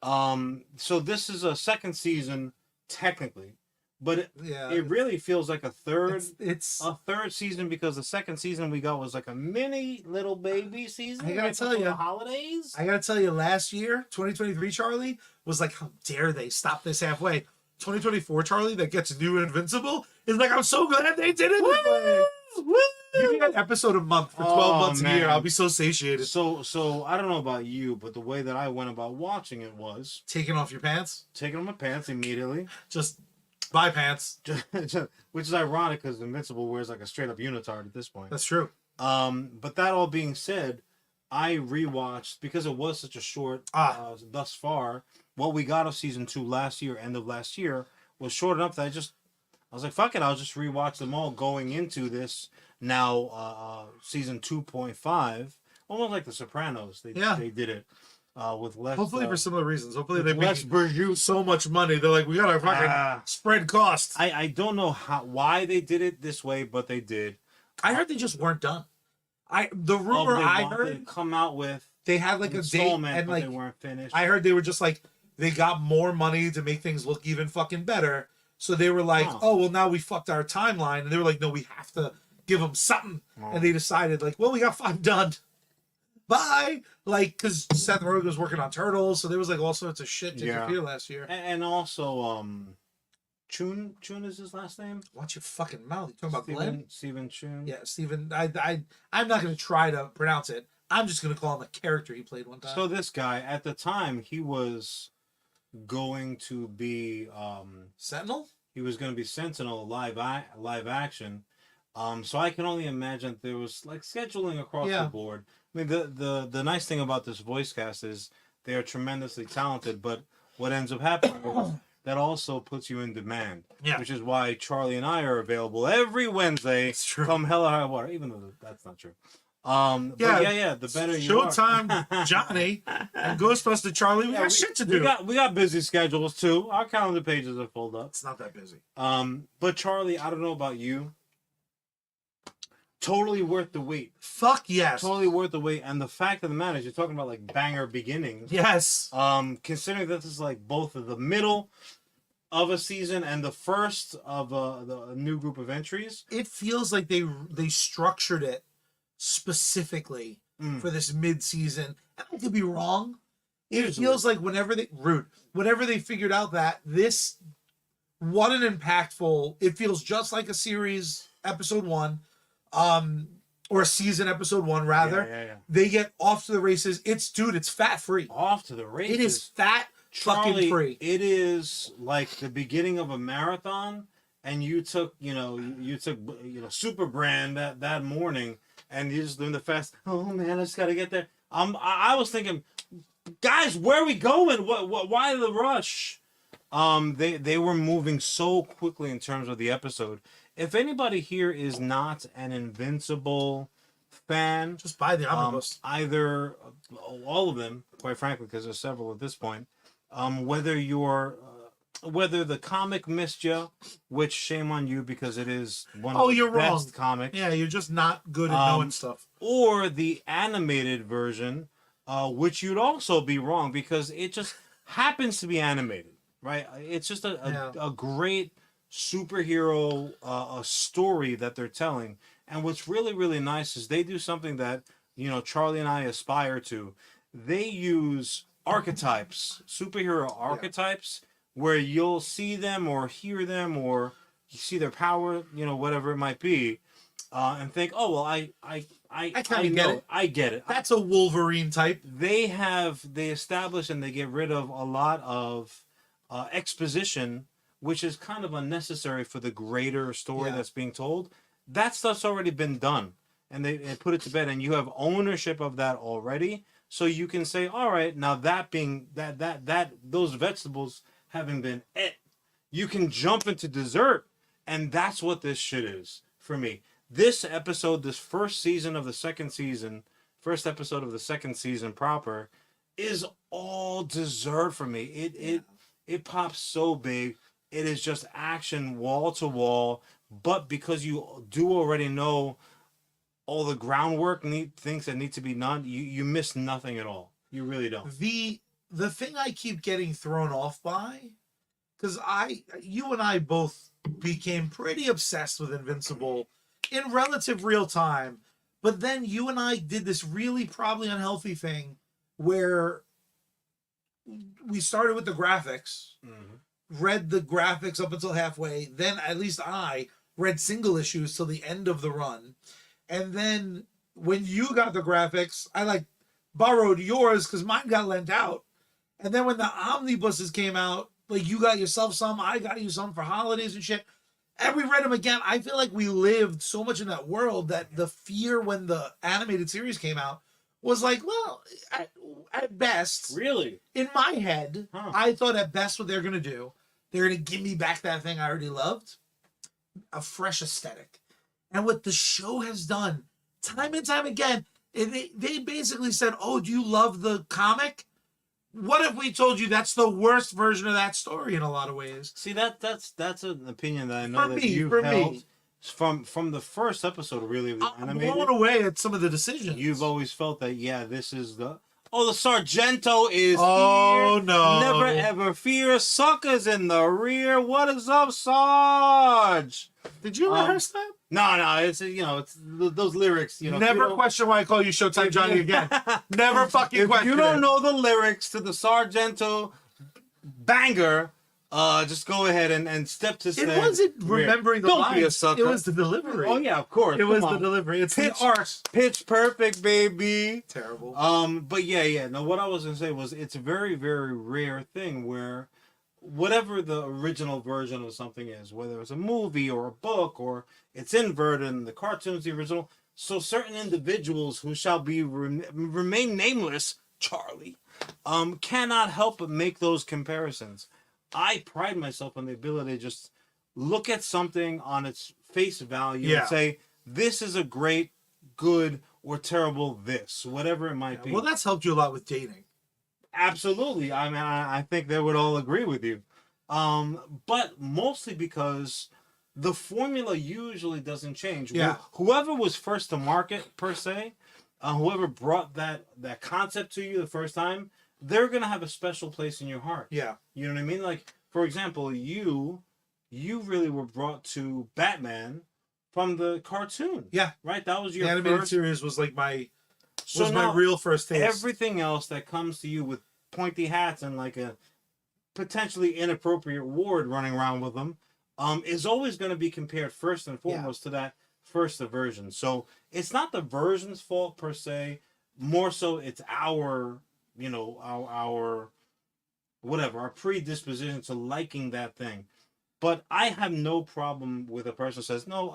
S1: So this is a second season, technically, but it really feels like a third.
S2: It's
S1: a third season because the second season we got was like a mini little baby season.
S2: I gotta tell you,
S1: the holidays.
S2: I gotta tell you, last year, 2023, Charlie was like, how dare they stop this halfway? 2024, Charlie, that gets new Invincible is like, I'm so glad they did it. This way. Give me an episode a month for 12 months a year. I'll be so satiated.
S1: So I don't know about you, but the way that I went about watching it was
S2: taking off your pants,
S1: taking off my pants immediately.
S2: Just buy pants,
S1: which is ironic because Invincible wears like a straight up unitard at this point.
S2: That's true.
S1: But that all being said, I rewatched because it was such a short thus far. What we got of season 2 last year, end of last year, was short enough that I was like, fuck it, I'll just rewatch them all going into this now season 2.5. Almost like The Sopranos. They did it with less.
S2: Hopefully for similar reasons. Hopefully they
S1: less
S2: make so much money. They're like, we gotta fucking spread costs.
S1: I don't know why they did it this way, but they did.
S2: I heard they just weren't done. The rumor I heard
S1: come out with
S2: they had like a date and like
S1: they weren't finished.
S2: I heard they were just like they got more money to make things look even fucking better. So they were like, oh well, now we fucked our timeline, and they were like, no, we have to give them something, and they decided like, well, we got 5 done. Bye, like because Seth Rogen was working on Turtles, so there was like all sorts of shit to interfere last year.
S1: And also, Chun is his last name.
S2: Watch your fucking mouth. You talking about Glenn?
S1: Steven Chun.
S2: Yeah, Steven. I'm not gonna try to pronounce it. I'm just gonna call him a character he played one time.
S1: So this guy, at the time, he was going to be
S2: Sentinel.
S1: He was going to be Sentinel live action. So I can only imagine there was like scheduling across the board. I mean, the nice thing about this voice cast is they are tremendously talented, but what ends up happening is that also puts you in demand. Yeah. Which is why Charlie and I are available every Wednesday. It's true. Come hell or high water, even though that's not true. The better you are.
S2: Showtime Johnny and Ghostbuster Charlie, we got shit to do.
S1: We got busy schedules too. Our calendar pages are full up.
S2: It's not that busy.
S1: But Charlie, I don't know about you. Totally worth the wait.
S2: Fuck yes.
S1: Totally worth the wait. And the fact of the matter is you're talking about like banger beginnings.
S2: Yes.
S1: Considering that this is like both of the middle of a season and the first of the new group of entries.
S2: It feels like they structured it specifically for this mid-season. I could be wrong. It feels like whenever they figured out that this, what an impactful, it feels just like a series episode 1, or a season episode 1 rather.
S1: Yeah.
S2: They get off to the races. It's fat free.
S1: Off to the races.
S2: It is fat
S1: Charlie,
S2: fucking free.
S1: It is like the beginning of a marathon, and you took Super Brand that morning. And you're just doing the fast. Oh man, I just gotta get there. I was thinking, guys, where are we going? Why the rush? They were moving so quickly in terms of the episode. If anybody here is not an Invincible fan,
S2: just buy the omnibus.
S1: Either all of them, quite frankly, because there's several at this point. Whether the comic missed you, which shame on you because it is one of the best comics.
S2: Yeah, you're just not good at knowing stuff.
S1: Or the animated version, which you'd also be wrong because it just happens to be animated, right? It's just a great superhero story that they're telling. And what's really, really nice is they do something that, Charlie and I aspire to. They use archetypes, superhero archetypes, where you'll see them or hear them or you see their power, whatever it might be, and think, oh well, I
S2: kind of get it.
S1: I get it.
S2: That's a Wolverine type.
S1: They establish and they get rid of a lot of exposition, which is kind of unnecessary for the greater story that's being told. That stuff's already been done, and they put it to bed, and you have ownership of that already, so you can say, all right, now that being that those vegetables having been you can jump into dessert, and that's what this shit is for me. This episode, this first episode of the second season proper, is all dessert for me. it pops so big. It is just action wall to wall. But because you do already know all the groundwork, things that need to be done, you miss nothing at all. You really don't.
S2: The thing I keep getting thrown off by, because you and I both became pretty obsessed with Invincible in relative real time, but then you and I did this really probably unhealthy thing where we started with the graphics, read the graphics up until halfway, then at least I read single issues till the end of the run, and then when you got the graphics, I like borrowed yours because mine got lent out. And then when the omnibuses came out, like you got yourself some, I got you some for holidays and shit. And we read them again. I feel like we lived so much in that world that the fear when the animated series came out was like, well, at best,
S1: Really?
S2: in my head, I thought at best what they're going to do, they're going to give me back that thing I already loved, a fresh aesthetic. And what the show has done time and time again, they basically said, oh, do you love the comic? What if we told you that's the worst version of that story in a lot of ways?
S1: See, that's an opinion that I know you've held from the first episode, really, of the animated.
S2: I'm blown away at some of the decisions.
S1: You've always felt that, yeah, this is the Sargento is
S2: here. No.
S1: Never ever fear. Suckers in the rear. What is up, Sarge?
S2: Did you rehearse that?
S1: No, it's it's those lyrics,
S2: Never question why I call you Showtime Johnny again. Never fucking question.
S1: If you don't know the lyrics to the Sargento banger, just go ahead and step to stand.
S2: It wasn't remembering the lines.
S1: Don't be a sucker.
S2: It was the delivery.
S1: Oh yeah, of course.
S2: It was the delivery. It's the art.
S1: Pitch perfect, baby.
S2: Terrible.
S1: But yeah. No, what I was gonna say was it's a very, very rare thing where whatever the original version of something is, whether it's a movie or a book or it's inverted and the cartoon's the original, so certain individuals who shall be remain nameless, Charlie, cannot help but make those comparisons. I pride myself on the ability to just look at something on its face value and say, this is a great, good, or terrible this, whatever it might be.
S2: Well, that's helped you a lot with dating.
S1: Absolutely. I mean, I think they would all agree with you. But mostly because the formula usually doesn't change.
S2: Yeah.
S1: Whoever was first to market, per se, whoever brought that concept to you the first time, they're going to have a special place in your heart.
S2: Yeah.
S1: You know what I mean? Like, for example, you really were brought to Batman from the cartoon.
S2: Yeah.
S1: Right? That was your
S2: the animated
S1: first
S2: series was like my
S1: So
S2: my real first taste.
S1: Everything else that comes to you with pointy hats and like a potentially inappropriate ward running around with them is always going to be compared first and foremost to that first version. So it's not the version's fault per se. More so it's our, our whatever, our predisposition to liking that thing. But I have no problem with a person who says, no,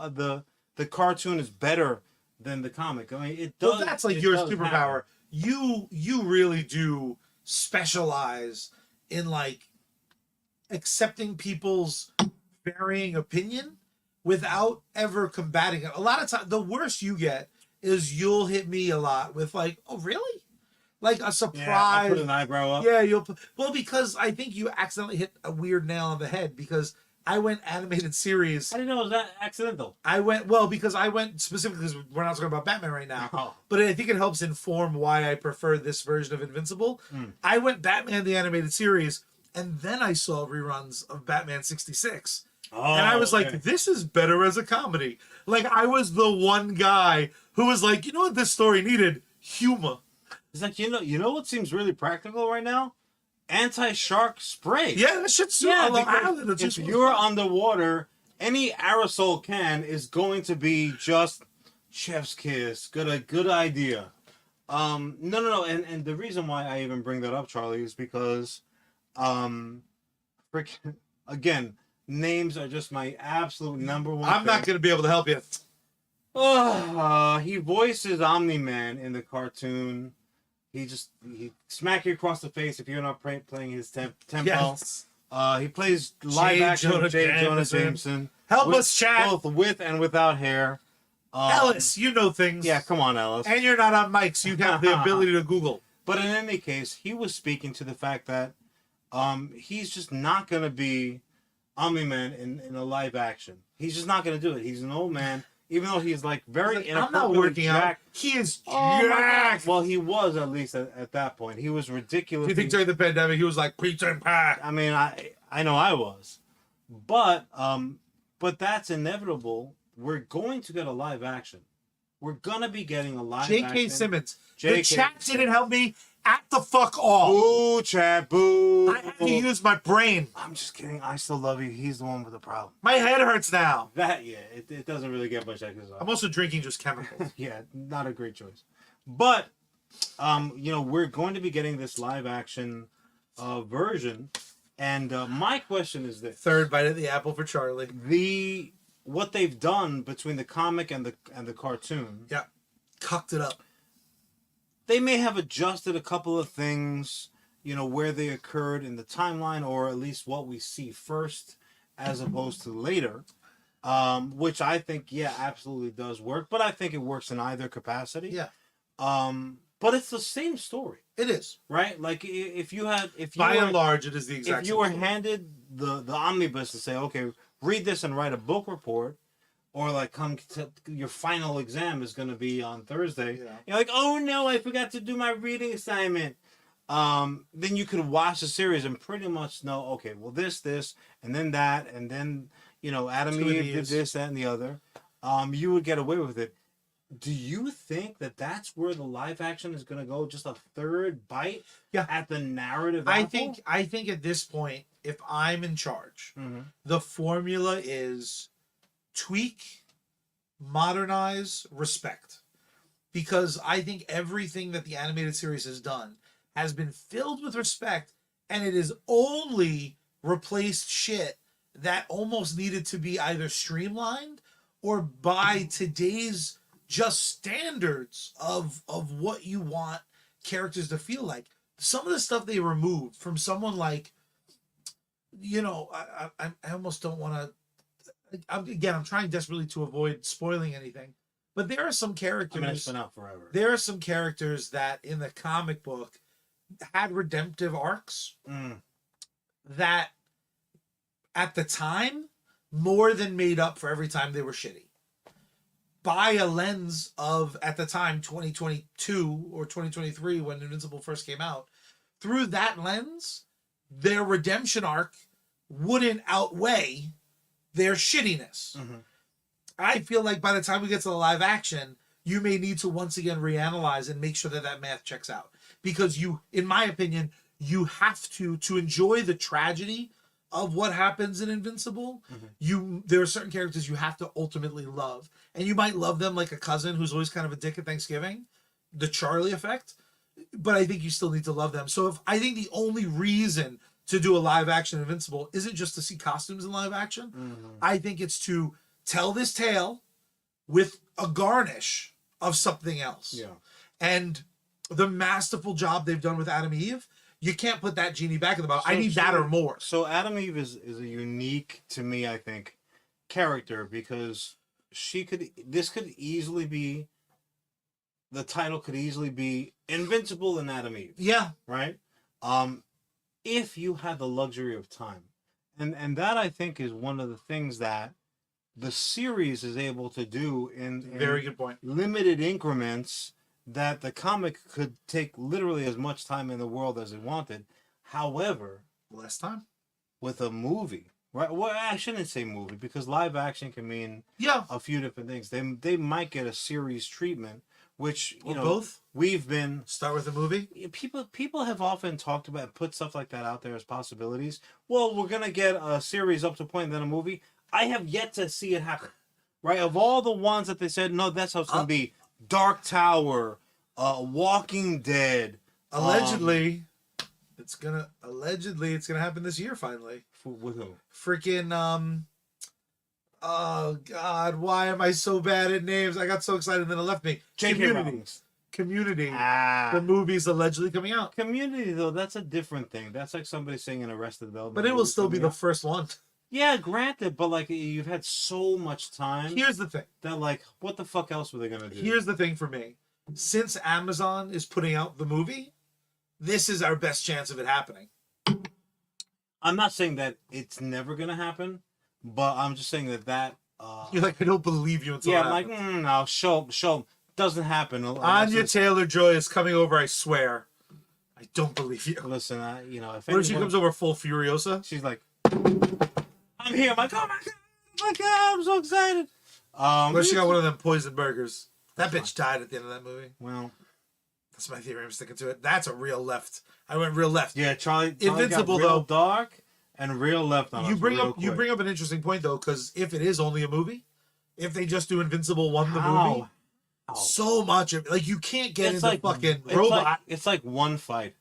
S1: the cartoon is better than the comic. I mean, it does.
S2: Well, that's like your superpower. You really do specialize in like accepting people's varying opinion without ever combating it. A lot of times, the worst you get is you'll hit me a lot with like, oh, really? Like a surprise.
S1: Yeah, I'll put an eyebrow up.
S2: Yeah, well, because I think you accidentally hit a weird nail on the head because I went animated series.
S1: I didn't know it was that accidental.
S2: Because I went specifically because we're not talking about Batman right now.
S1: Oh.
S2: But I think it helps inform why I prefer this version of Invincible. I went Batman the animated series, and then I saw reruns of Batman 66. And I was like, this is better as a comedy. Like, I was the one guy who was like, you know what this story needed? Humor.
S1: It's like, you know what seems really practical right now? Anti-shark spray.
S2: Yeah, that shit's
S1: if you're underwater, any aerosol can is going to be just chef's kiss. Good idea. No. And the reason why I even bring that up, Charlie, is because, again, names are just my absolute number one.
S2: I'm not going to be able to help you.
S1: He voices Omni-Man in the cartoon. He smack you across the face if you're not playing his tempo.
S2: Yes.
S1: He plays live action J. Jonah Jameson.
S2: Help us, chat.
S1: Both with and without hair.
S2: Ellis, you know things.
S1: Yeah, come on, Ellis.
S2: And you're not on mics. You have the ability to Google.
S1: But in any case, he was speaking to the fact that he's just not gonna be Omni-Man in a live action. He's just not gonna do it. He's an old man, even though he's like very
S2: I'm not
S1: inappropriately
S2: working out.
S1: jacked.
S2: He is
S1: Oh my God.
S2: jacked.
S1: Well, he was at least at that point. He was
S2: Do
S1: ridiculous.
S2: you think during the pandemic he was like pizza and pie?
S1: I mean, I know I was, but that's inevitable. We're going to get a live action. We're gonna be getting a live action.
S2: J.K. Simmons.
S1: J.K.
S2: The chat didn't help me at the fuck all.
S1: Boo, Chad, boo.
S2: I had to use my brain.
S1: I'm just kidding. I still love you. He's the one with the problem.
S2: My head hurts now.
S1: That, yeah, it doesn't really get much exercise.
S2: I'm also drinking just chemicals.
S1: Yeah, not a great choice. But, we're going to be getting this live action version. And my question is this.
S2: Third bite of the apple for Charlie.
S1: What they've done between the comic and the cartoon.
S2: Yeah. Cucked it up.
S1: They may have adjusted a couple of things, where they occurred in the timeline, or at least what we see first as opposed to later, which I think, yeah, absolutely does work. But I think it works in either capacity.
S2: Yeah.
S1: But it's the same story.
S2: It is.
S1: Right? Like,
S2: By and large, it is the exact
S1: If you were handed the omnibus to say, okay, read this and write a book report, or like come to your final exam is going to be on Thursday. Yeah. You're like, oh no, I forgot to do my reading assignment. Then you could watch the series and pretty much know, okay, well this, and then that, and then Adam and Eve did this, that, and the other. You would get away with it. Do you think that that's where the live action is going to go? Just a third bite at the narrative?
S2: I think at this point, if I'm in charge, the formula is tweak, modernize, respect. Because I think everything that the animated series has done has been filled with respect, and it has only replaced shit that almost needed to be either streamlined or by today's just standards of what you want characters to feel like. Some of the stuff they removed from someone like, I almost don't want to. I'm trying desperately to avoid spoiling anything, but there are some characters.
S1: I mean, it's been out forever.
S2: There are some characters that in the comic book had redemptive arcs that, at the time, more than made up for every time they were shitty. By a lens of, at the time, 2022 or 2023, when Invincible first came out, through that lens, their redemption arc wouldn't outweigh their shittiness. I feel like by the time we get to the live action, you may need to once again reanalyze and make sure that math checks out. Because you, in my opinion, you have to enjoy the tragedy of what happens in Invincible. There are certain characters you have to ultimately love. And you might love them like a cousin who's always kind of a dick at Thanksgiving, the Charlie effect. But I think you still need to love them. So I think the only reason to do a live action Invincible isn't just to see costumes in live action. I think it's to tell this tale with a garnish of something else. Yeah. And the masterful job they've done with Adam and Eve, you can't put that genie back in the bottle. I need that or more.
S1: So Adam and Eve is a unique, to me, I think, character, because this could easily be, the title could easily be Invincible and Adam and Eve.
S2: Yeah.
S1: Right? If you had the luxury of time. And that, I think, is one of the things that the series is able to do in
S2: very good point,
S1: limited increments, that the comic could take literally as much time in the world as it wanted. However,
S2: less time
S1: with a movie, right? Well, I shouldn't say movie, because live action can mean a few different things. They might get a series treatment, which
S2: both.
S1: We've been
S2: start with a movie.
S1: People have often talked about, put stuff like that out there as possibilities. Well, we're gonna get a series up to a point, and then a movie. I have yet to see it happen. Right? Of all the ones that they said, no, that's how it's gonna be. Dark Tower, Walking Dead.
S2: Allegedly, it's gonna happen this year finally.
S1: With who?
S2: Freaking oh God, why am I so bad at names? I got so excited and then it left me. Community. The movie's allegedly coming out.
S1: Community, though, that's a different thing. That's like somebody saying an Arrested Development.
S2: But it will still be the first one.
S1: Yeah, granted, but like, you've had so much time.
S2: Here's the thing.
S1: That, like, what the fuck else were they gonna do?
S2: Here's the thing for me. Since Amazon is putting out the movie, this is our best chance of it happening.
S1: I'm not saying that it's never gonna happen, but I'm just saying that.
S2: You're like, I don't believe you until
S1: Yeah,
S2: it
S1: I'm like,
S2: happens.
S1: no, show 'em. Doesn't happen.
S2: Anya Taylor-Joy is coming over, I swear. I don't believe you.
S1: Listen, if
S2: What if she
S1: anyone,
S2: comes over full Furiosa?
S1: she's like, I'm here. I'm like, oh my god, I'm so excited.
S2: What if she got one of them poison burgers? That bitch died at the end of that movie.
S1: Well,
S2: That's my theory. I'm sticking to it. That's a real left. I went real left.
S1: yeah, Charlie
S2: Invincible,
S1: got real
S2: though.
S1: dark and real left on
S2: You
S1: us
S2: bring
S1: real
S2: up you
S1: quick.
S2: bring up an interesting point though, because if it is only a movie, if they just do Invincible one the movie, so much of like you can't get into fucking robot.
S1: It's like one fight.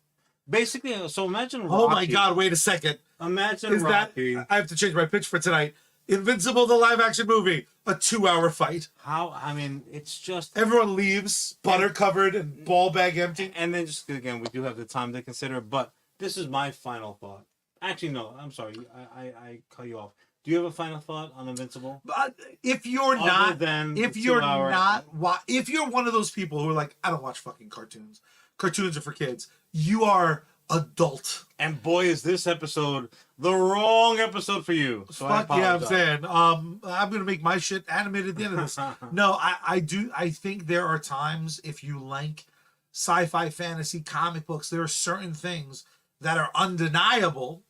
S1: Basically, so imagine Rocky.
S2: Oh my god! Wait a second.
S1: Imagine
S2: Is
S1: Rocky.
S2: that I have to change my pitch for tonight? Invincible, the live action movie, a 2-hour fight.
S1: How? I mean, it's just.
S2: Everyone leaves, butter covered and ball bag empty.
S1: And then just again, we do have the time to consider. But this is my final thought. Actually, no. I'm sorry. I cut you off. Do you have a final thought on Invincible?
S2: But if you're
S1: Other
S2: not,
S1: than
S2: if
S1: the
S2: you're
S1: 2 hour-
S2: not, if you're one of those people who are like, I don't watch fucking cartoons. Cartoons are for kids. You are adult.
S1: And boy, is this episode the wrong episode for you. So
S2: Fuck yeah, I'm
S1: apologize.
S2: saying. I'm gonna make my shit animated at the end of this. No, I do. I think there are times if you like sci-fi, fantasy, comic books, there are certain things that are undeniable,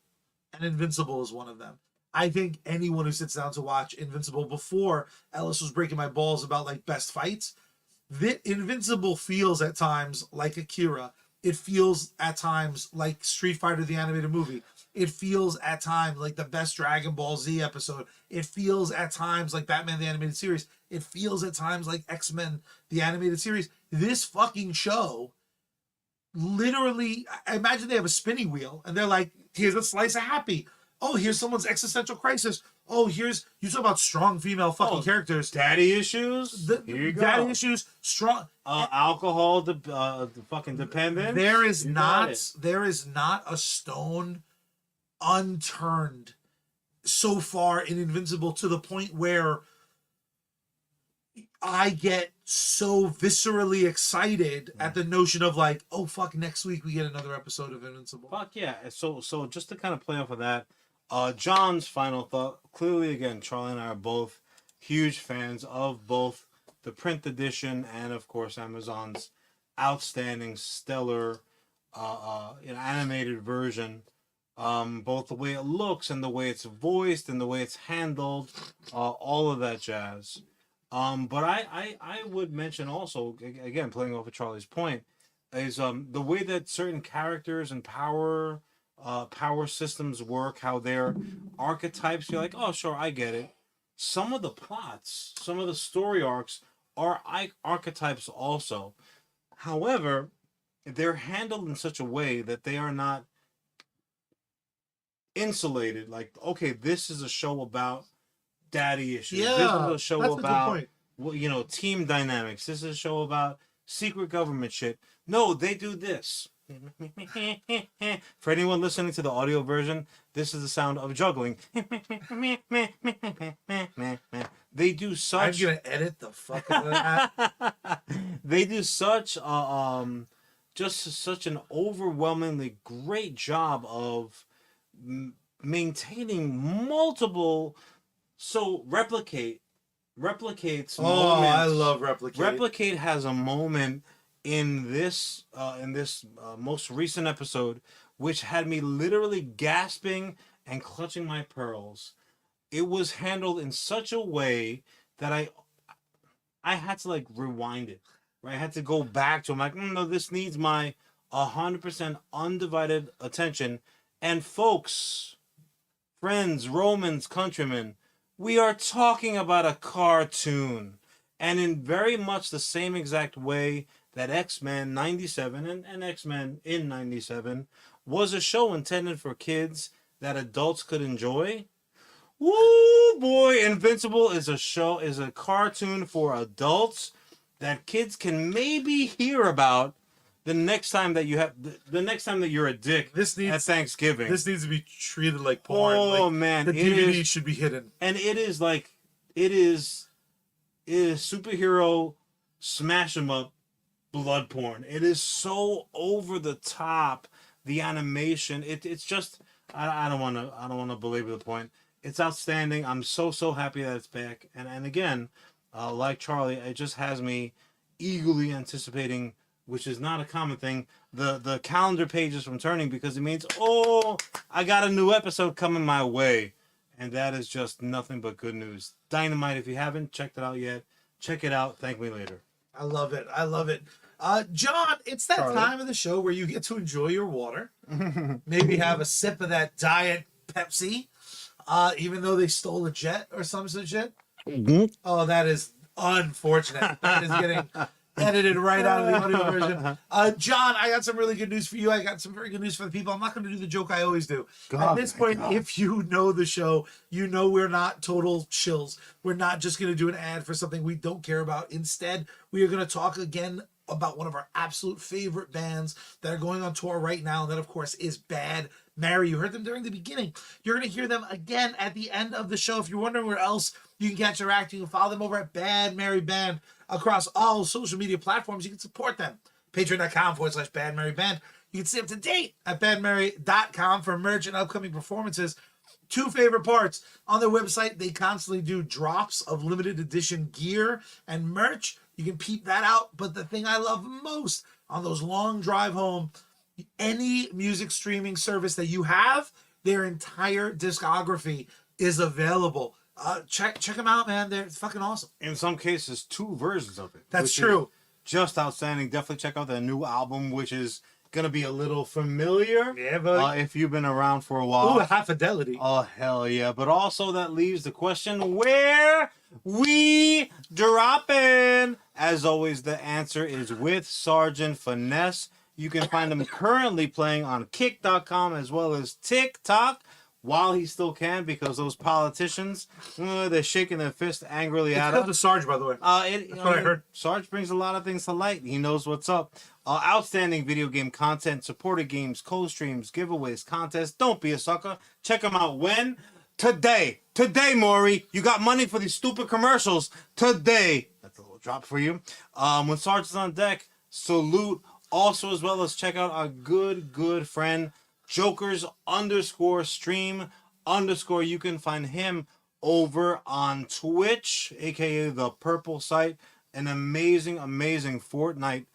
S2: and Invincible is one of them. I think anyone who sits down to watch Invincible before Ellis was breaking my balls about like best fights, Invincible feels at times like Akira. It feels at times like Street Fighter the animated movie. It feels at times like the best Dragon Ball Z episode. It feels at times like Batman the animated series. It feels at times like X-Men the animated series. This fucking show, literally, I imagine they have a spinning wheel and they're like, here's a slice of happy. Oh, here's someone's existential crisis. Oh, you talk about strong female fucking characters.
S1: Daddy issues. Here you go.
S2: Daddy issues, strong.
S1: Alcohol, the fucking dependence.
S2: There is
S1: You got it.
S2: not a stone unturned so far in Invincible to the point where I get so viscerally excited at the notion of like, oh fuck, next week we get another episode of Invincible.
S1: Fuck yeah. So just to kind of play off of that, John's final thought. Clearly, again, Charlie and I are both huge fans of both the print edition and, of course, Amazon's outstanding, stellar, animated version. Both the way it looks and the way it's voiced and the way it's handled, all of that jazz. But I would mention also, again, playing off of Charlie's point, is the way that certain characters and power systems work, how their archetypes, you're like, oh, sure, I get it. Some of the plots, some of the story arcs are archetypes also. However, they're handled in such a way that they are not insulated. Like, okay, this is a show about daddy issues.
S2: Yeah,
S1: this is a show
S2: that's a good
S1: about,
S2: point.
S1: well, team dynamics. This is a show about secret government shit. No, they do this. For anyone listening to the audio version, this is the sound of juggling. They do such.
S2: I'm gonna edit the fuck out of that.
S1: They do such just such an overwhelmingly great job of maintaining multiple. So replicates
S2: Oh,
S1: moments.
S2: I love Replicate.
S1: Replicate has a moment in this most recent episode which had me literally gasping and clutching my pearls. It was handled in such a way that I had to like rewind it. Right? I had to go back to. I'm like, no, this needs my 100% undivided attention. And folks, friends, Romans, countrymen, we are talking about a cartoon. And in very much the same exact way that X-Men 97 and X-Men in 97 was a show intended for kids that adults could enjoy. Woo boy, Invincible is a cartoon for adults that kids can maybe hear about the next time that you're a dick at Thanksgiving.
S2: This needs to be treated like porn.
S1: Oh
S2: like,
S1: man,
S2: the DVD should be hidden.
S1: And it is superhero smash 'em up blood porn. It is so over the top. The animation, it's just I don't want to. I don't want to belabor the point. It's outstanding. I'm so happy that it's back. And again, like Charlie, it just has me eagerly anticipating, which is not a common thing. The calendar pages from turning, because it means, oh, I got a new episode coming my way, and that is just nothing but good news. Dynamite. If you haven't checked it out yet, check it out. Thank me later.
S2: I love it. I love it. John, it's that
S1: Charlie.
S2: time of the show where you get to enjoy your water. Maybe have a sip of that Diet Pepsi, even though they stole a jet or some such shit. Oh, that is unfortunate. That is getting edited right out of the audio version. John, I got some really good news for you. I got some very good news for the people. I'm not going to do the joke I always do. At this point, if you know the show, you know we're not total shills. We're not just going to do an ad for something we don't care about. Instead, we are going to talk again about one of our absolute favorite bands that are going on tour right now. And that, of course, is Bad Mary. You heard them during the beginning. You're going to hear them again at the end of the show. If you're wondering where else you can catch their act, you can follow them over at Bad Mary Band across all social media platforms. You can support them. Patreon.com/Bad Mary Band. You can stay up to date at badmary.com for merch and upcoming performances. Two favorite parts on their website, they constantly do drops of limited edition gear and merch. You can peep that out. But the thing I love most on those long drive home, any music streaming service that you have, their entire discography is available. Check them out, man. They're fucking awesome.
S1: In some cases, 2 versions of it.
S2: That's true.
S1: Just outstanding. Definitely check out their new album, which is going to be a little familiar.
S2: Yeah, buddy.
S1: If you've been around for a while.
S2: Ooh, High Fidelity.
S1: Oh, hell yeah. But also that leaves the question, where we dropping? As always, the answer is with Sergeant Finesse. You can find him currently playing on Kick.com as well as TikTok while he still can, because those politicians, they're shaking their fist angrily at
S2: It's
S1: us.
S2: Sarge, by the way.
S1: That's
S2: what I heard.
S1: Sarge brings a lot of things to light. He knows what's up. Outstanding video game content, supported games, co-streams, giveaways, contests. Don't be a sucker. Check him out when? Today. Today, Maury. You got money for these stupid commercials. Today. That's a little drop for you. When Sarge is on deck, salute. Also, as well as check out our good friend, Jokers_stream_. You can find him over on Twitch, aka the Purple Site. An amazing Fortnite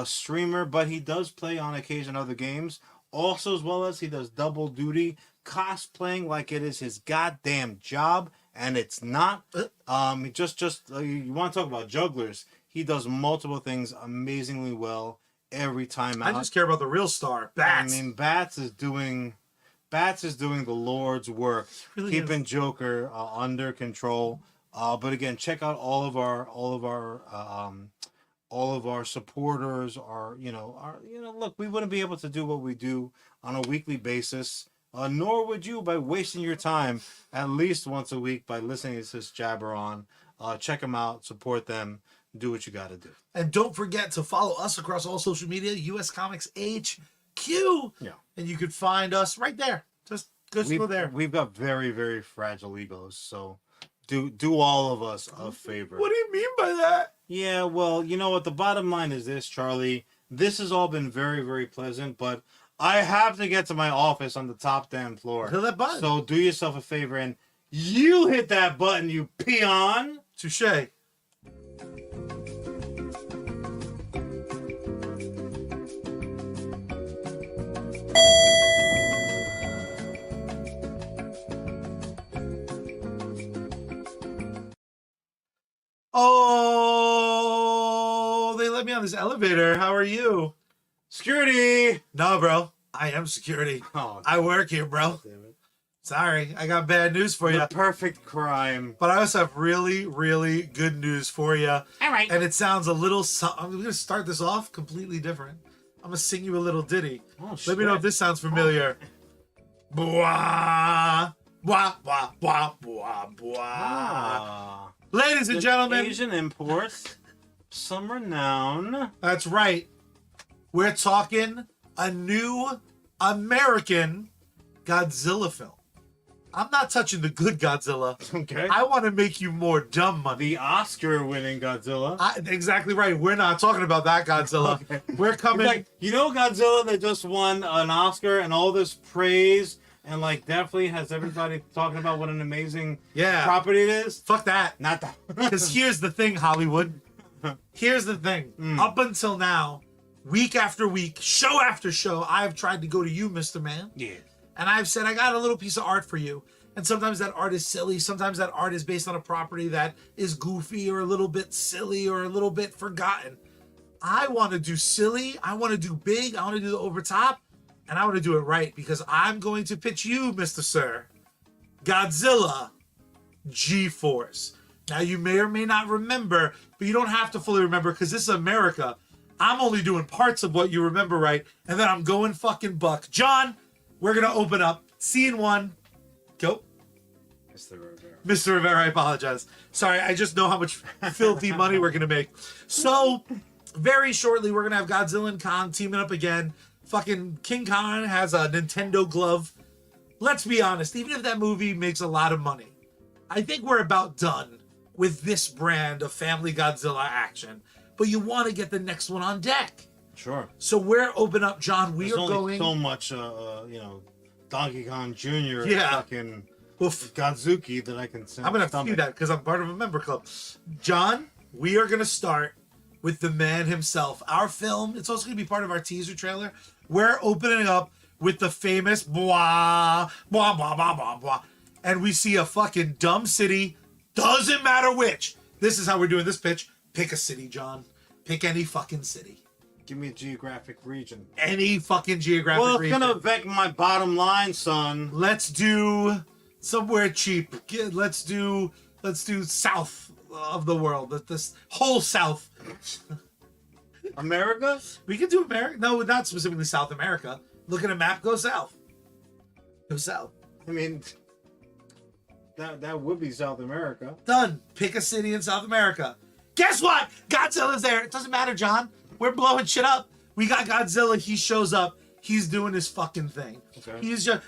S1: streamer, but he does play on occasion other games. Also, as well as he does double duty, cosplaying like it is his goddamn job, and it's not. You want to talk about jugglers? He does multiple things amazingly well every time out.
S2: I just care about the real star, Bats.
S1: I mean, Bats is doing the Lord's work,
S2: Really
S1: keeping Joker under control. But again, check out all of our supporters. Look, we wouldn't be able to do what we do on a weekly basis, nor would you by wasting your time at least once a week by listening to this jabber on. Check them out, support them, do what you got to do.
S2: And don't forget to follow us across all social media, US Comics HQ.
S1: Yeah.
S2: And you could find us right there. Just go there.
S1: We've got very, very fragile egos, so do all of us a favor.
S2: What do you mean by that?
S1: Yeah, well, you know what? The bottom line is this, Charlie. This has all been very, very pleasant, but I have to get to my office on the top damn floor.
S2: Hit that button.
S1: So do yourself a favor and you hit that button, you peon.
S2: Touche. Oh, they let me on this elevator. How are you?
S1: Security.
S2: No, bro. I am security.
S1: Oh,
S2: I work here, bro.
S1: damn it.
S2: Sorry, I got bad news for you.
S1: The perfect crime.
S2: But I also have really, really good news for you.
S1: All right.
S2: And it sounds a little... I'm going to start this off completely different. I'm going to sing you a little ditty.
S1: Oh,
S2: Let me know if this sounds familiar. Bwah, bwah, bwah, bwah, bwah, bwah.
S1: Ah.
S2: Ladies and gentlemen,
S1: Asian imports, some renown.
S2: that's right. We're talking a new American Godzilla film. I'm not touching the good Godzilla.
S1: Okay.
S2: I want to make you more dumb money.
S1: The Oscar-winning Godzilla.
S2: Exactly right. We're not talking about that Godzilla.
S1: Okay.
S2: We're coming...
S1: Godzilla that just won an Oscar and all this praise and like definitely has everybody talking about what an amazing
S2: Yeah.
S1: property it is.
S2: Fuck that.
S1: Not that.
S2: Because here's the thing, Hollywood. Here's the thing. Up until now, week after week, show after show, I've tried to go to you, Mr. Man.
S1: Yeah.
S2: And I've said, I got a little piece of art for you. And sometimes that art is silly. Sometimes that art is based on a property that is goofy or a little bit silly or a little bit forgotten. I want to do silly. I want to do big. I want to do the over top. And I want to do it right because I'm going to pitch you, Mr. Sir, Godzilla G-Force. Now, you may or may not remember, but you don't have to fully remember because this is America. I'm only doing parts of what you remember right, and then I'm going fucking buck. John, we're going to open up. Scene 1. Go.
S1: Mr. Rivera.
S2: Mr. Rivera, I apologize. Sorry, I just know how much filthy money we're going to make. So, very shortly, we're going to have Godzilla and Kong teaming up again. Fucking King Kong has a Nintendo glove. Let's be honest, even if that movie makes a lot of money, I think we're about done with this brand of family Godzilla action. But you want to get the next one on deck.
S1: Sure.
S2: So we're open up, John. We
S1: There's
S2: are
S1: only
S2: going.
S1: so much, Donkey Kong Jr.
S2: Yeah.
S1: Fucking
S2: Oof.
S1: Godzuki that I can send.
S2: I'm going to have to do that because I'm part of a member club. John, we are going to start with the man himself. Our film, it's also going to be part of our teaser trailer. We're opening up with the famous blah, blah, blah, blah, blah, blah. And we see a fucking dumb city. Doesn't matter which. This is how we're doing this pitch. Pick a city, John. Pick any fucking city.
S1: Give me a geographic region.
S2: Any fucking geographic
S1: Well, it's
S2: region.
S1: gonna affect my bottom line, son.
S2: Let's do somewhere cheap. Let's do south of the world. This whole south.
S1: America?
S2: We can do America. No, not specifically South America. Look at a map. Go south. Go south.
S1: I mean, that would be South America.
S2: Done. Pick a city in South America. Guess what? Godzilla's there. It doesn't matter, John. We're blowing shit up. We got Godzilla. He shows up. He's doing his fucking thing.
S1: Okay.
S2: He's just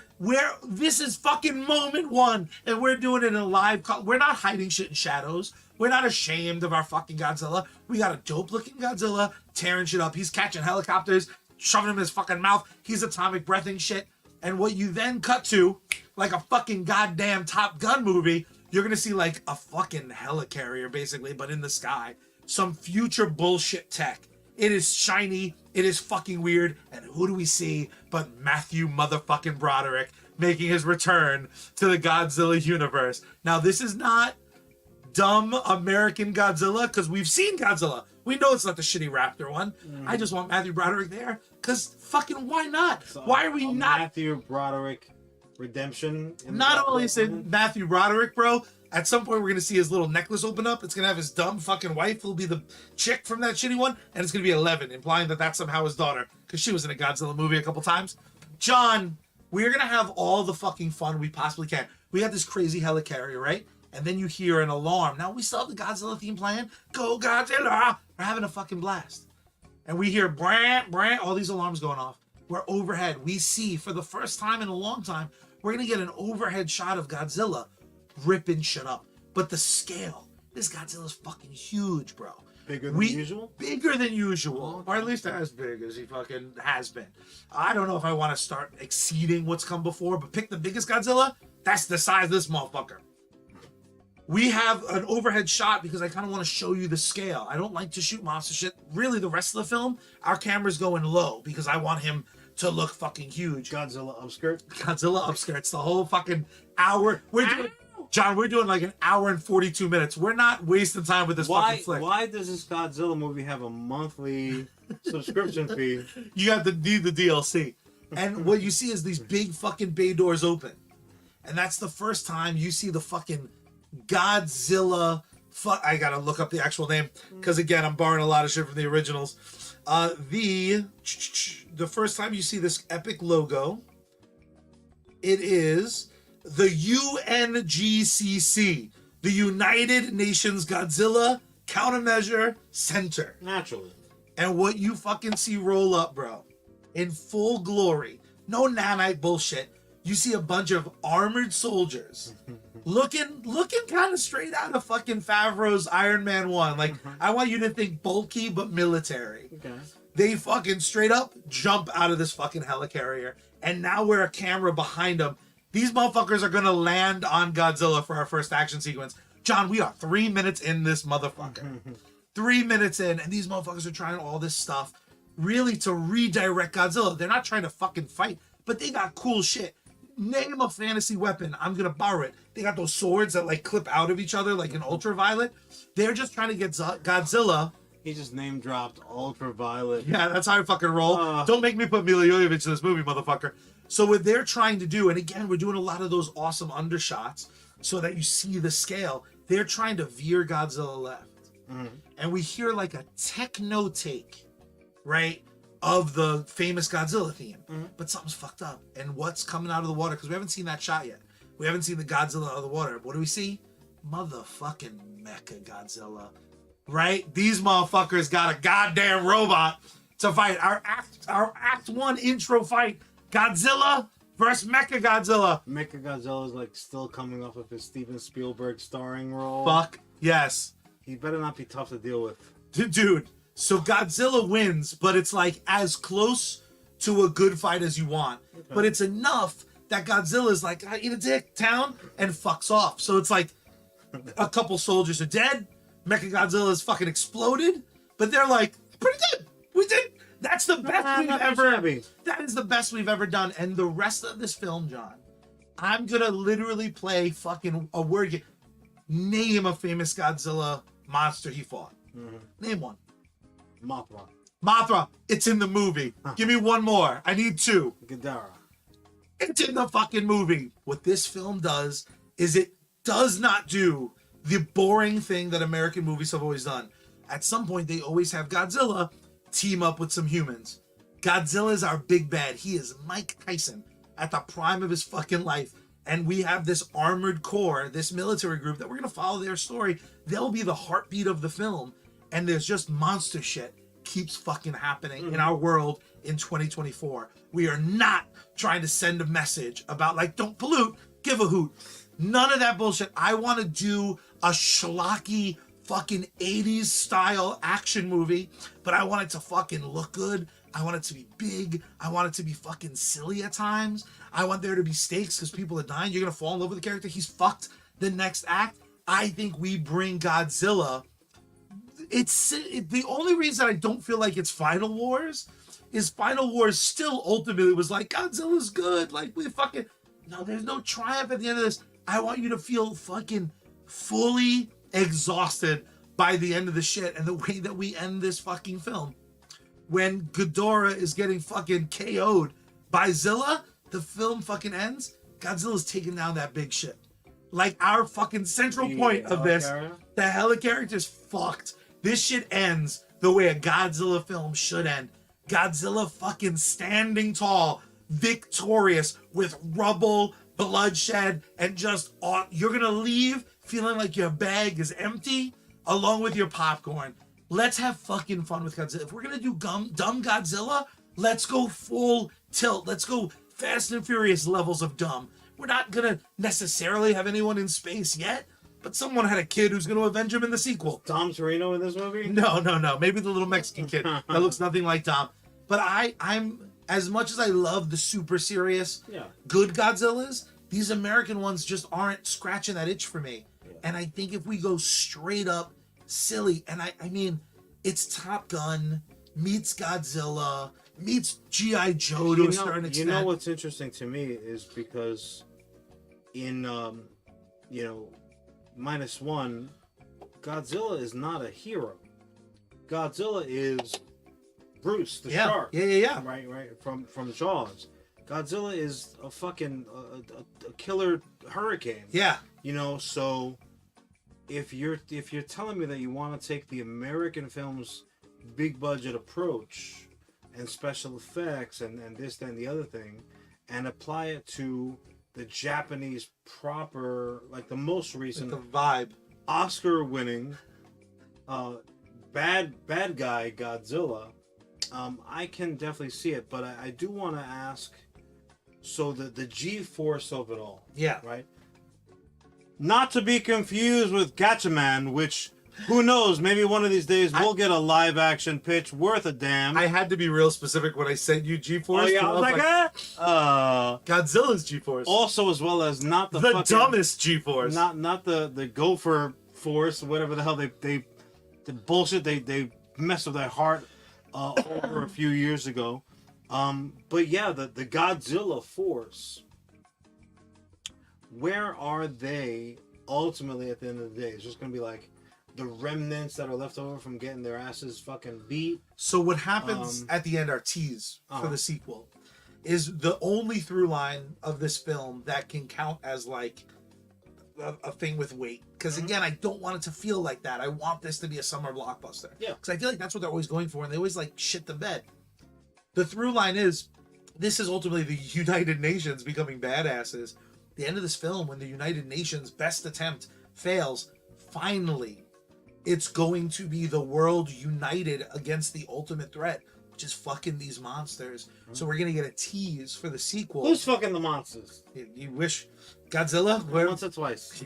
S2: this is fucking moment 1, and we're doing it in a live call. We're not hiding shit in shadows. We're not ashamed of our fucking Godzilla. We got a dope looking Godzilla tearing shit up. He's catching helicopters, shoving them in his fucking mouth. He's atomic breathing shit. And what you then cut to, like a fucking goddamn Top Gun movie, you're gonna see like a fucking helicarrier basically, but in the sky. Some future bullshit tech. It is shiny, it is fucking weird, and who do we see but Matthew motherfucking Broderick making his return to the Godzilla universe. Now this is not dumb American Godzilla, because we've seen Godzilla. We know it's not the shitty raptor one. I just want Matthew Broderick there, because fucking why not?
S1: So,
S2: Why are we not?
S1: Matthew Broderick redemption?
S2: Not only is it Matthew Broderick, bro, at some point we're going to see his little necklace open up. It's going to have his dumb fucking wife who'll be the chick from that shitty one, and it's going to be 11, implying that that's somehow his daughter, because she was in a Godzilla movie a couple times. John, we're going to have all the fucking fun we possibly can. We got this crazy helicarrier, right? And then you hear an alarm. Now we still have the Godzilla theme playing. Go Godzilla! We're having a fucking blast. And we hear brant, brant, all these alarms going off. We're overhead. We see, for the first time in a long time, we're going to get an overhead shot of Godzilla ripping shit up. But the scale, this Godzilla's fucking huge, bro.
S1: Bigger than usual?
S2: Bigger than usual. Or at least as big as he fucking has been. I don't know if I want to start exceeding what's come before, but pick the biggest Godzilla, that's the size of this motherfucker. We have an overhead shot because I kind of want to show you the scale. I don't like to shoot monster shit. Really, the rest of the film, our camera's going low because I want him to look fucking huge.
S1: Godzilla upskirt.
S2: Godzilla upskirts the whole fucking hour. We're doing like an hour and 42 minutes. We're not wasting time with this fucking flick.
S1: Why does this Godzilla movie have a monthly subscription fee?
S2: You have to need the DLC. And what you see is these big fucking bay doors open. And that's the first time you see the fucking Godzilla. I gotta look up the actual name because again, I'm borrowing a lot of shit from the originals. The first time you see this epic logo, it is the UNGCC, the United Nations Godzilla Countermeasure Center.
S1: Naturally.
S2: And what you fucking see roll up, bro, in full glory, no nanite bullshit. You see a bunch of armored soldiers looking kind of straight out of fucking Favreau's Iron Man 1. Like, I want you to think bulky but military.
S1: Okay.
S2: They fucking straight up jump out of this fucking helicarrier. And now we're a camera behind them These motherfuckers are gonna land on Godzilla for our first action sequence. John, we are 3 minutes in this motherfucker. 3 minutes in, and these motherfuckers are trying all this stuff really to redirect Godzilla. They're not trying to fucking fight, but they got cool shit. Name a fantasy weapon, I'm gonna borrow it. They got those swords that like clip out of each other like an ultraviolet. They're just trying to get Godzilla.
S1: He just name dropped Ultraviolet.
S2: Yeah, that's how I fucking roll. Don't make me put Mila Jovovich in this movie, motherfucker. So what they're trying to do, and again, we're doing a lot of those awesome undershots so that you see the scale. They're trying to veer Godzilla left. And we hear like a techno take, right, of the famous Godzilla theme. But something's fucked up. And what's coming out of the water? Because we haven't seen that shot yet. We haven't seen the Godzilla out of the water. What do we see? Motherfucking Mecha Godzilla. Right? These motherfuckers got a goddamn robot to fight. Our act 1 intro fight. Godzilla versus Mecha Godzilla.
S1: Mecha Godzilla is like still coming off of his Steven Spielberg starring role.
S2: Fuck yes.
S1: He better not be tough to deal with.
S2: Dude, so Godzilla wins, but it's like as close to a good fight as you want. Okay. But it's enough that Godzilla's like, I eat a dick, town, and fucks off. So it's like a couple soldiers are dead. Mechagodzilla is fucking exploded, but they're like, pretty good. We did. That's the best we've ever. That is the best we've ever done. And the rest of this film, John, I'm gonna literally play fucking a word game. Name a famous Godzilla monster he fought. Name one.
S1: Mothra.
S2: Mothra. It's in the movie. Give me one more. I need two.
S1: Ghidorah.
S2: It's in the fucking movie. What this film does is it does not do the boring thing that American movies have always done. At some point, they always have Godzilla team up with some humans. Godzilla is our big bad. He is Mike Tyson at the prime of his fucking life. And we have this armored core, this military group that we're going to follow their story. They'll be the heartbeat of the film. And there's just monster shit keeps fucking happening in our world in 2024. We are not trying to send a message about like, don't pollute, give a hoot. None of that bullshit. I want to do a schlocky fucking 80s style action movie, but I want it to fucking look good. I want it to be big. I want it to be fucking silly at times. I want there to be stakes because people are dying. You're going to fall in love with the character. He's fucked the next act. I think we bring Godzilla. The only reason I don't feel like it's Final Wars is Final Wars still ultimately was like, Godzilla's good. Like, we fucking... No, there's no triumph at the end of this. I want you to feel fucking fully exhausted by the end of the shit and the way that we end this fucking film. When Ghidorah is getting fucking KO'd by Zilla, the film fucking ends. Godzilla's taking down that big shit. Like our fucking central point of this, the helicarrier's fucked. This shit ends the way a Godzilla film should end. Godzilla fucking standing tall, victorious with rubble, bloodshed, and just you're gonna leave feeling like your bag is empty along with your popcorn. Let's have fucking fun with Godzilla. If we're gonna do dumb Godzilla, let's go full tilt. Let's go Fast and Furious levels of dumb. We're not gonna necessarily have anyone in space yet, but someone had a kid who's gonna avenge him in the sequel.
S1: Tom Torino in this movie?
S2: No. Maybe the little Mexican kid that looks nothing like Dom. But I'm as much as I love the super serious, good Godzillas, these American ones just aren't scratching that itch for me. Yeah. And I think if we go straight up silly, and I mean, it's Top Gun meets Godzilla meets G.I. Joe to a certain extent.
S1: You know what's interesting to me is because in -1, Godzilla is not a hero. Godzilla is Bruce the shark.
S2: Yeah.
S1: Right. From Jaws. Godzilla is a fucking a killer hurricane.
S2: Yeah.
S1: So if you're telling me that you want to take the American film's big budget approach and special effects and this, that, and the other thing, and apply it to the Japanese proper, like the most recent
S2: the vibe,
S1: Oscar-winning bad guy Godzilla, I can definitely see it. But I do want to ask, so the G-force of it all, right? Not to be confused with Gatchaman, which, who knows, maybe one of these days we'll get a live-action pitch worth a damn.
S2: I had to be real specific when I said you G-force.
S1: Oh, yeah, I was like,
S2: Godzilla's G-Force.
S1: Also, as well as not the fucking,
S2: dumbest G-Force.
S1: not the Gopher Force, whatever the hell the bullshit they messed with their heart over a few years ago. But yeah, the Godzilla Force. Where are they ultimately at the end of the day? It's just gonna be like the remnants that are left over from getting their asses fucking beat.
S2: So what happens at the end, our tease for the sequel, is the only through line of this film that can count as like a thing with weight. Because again, I don't want it to feel like that. I want this to be a summer blockbuster.
S1: Yeah.
S2: Because I feel like that's what they're always going for, and they always like shit the bed. The through line is, this is ultimately the United Nations becoming badasses. The end of this film, when the United Nations' best attempt fails, finally, it's going to be the world united against the ultimate threat, which is fucking these monsters. So we're gonna get a tease for the sequel.
S1: Who's fucking the monsters?
S2: You wish Godzilla? Where?
S1: Once or twice.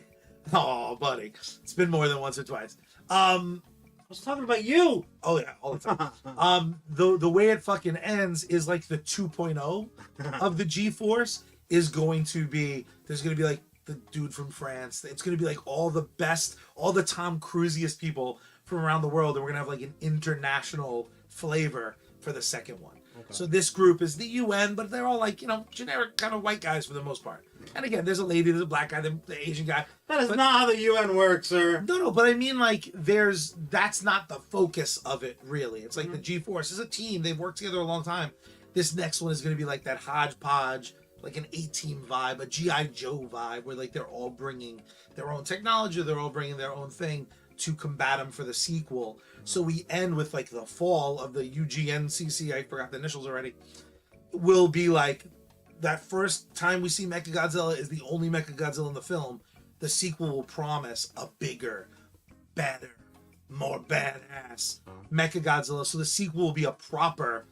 S2: Oh, buddy, it's been more than once or twice.
S1: I was talking about you.
S2: Oh yeah, all the time. The way it fucking ends is like the 2.0 of the G-Force is going to be. There's gonna be like the dude from France. It's gonna be like all the best, all the Tom Cruisiest people from around the world, and we're gonna have like an international flavor for the second one. Okay. So this group is the UN, but they're all like, generic kind of white guys for the most part. And again, there's a lady, there's a black guy, the Asian guy.
S1: That is not how the UN works, sir.
S2: No, but I mean, like, that's not the focus of it, really. It's like the G-Force is a team. They've worked together a long time. This next one is going to be like that hodgepodge, like an A-Team vibe, a G.I. Joe vibe, where like they're all bringing their own technology, they're all bringing their own thing to combat them for the sequel. So we end with like the fall of the UGNCC, I forgot the initials already, will be like that first time we see Mechagodzilla is the only Mechagodzilla in the film. The sequel will promise a bigger, better, more badass Mechagodzilla. So the sequel will be a proper,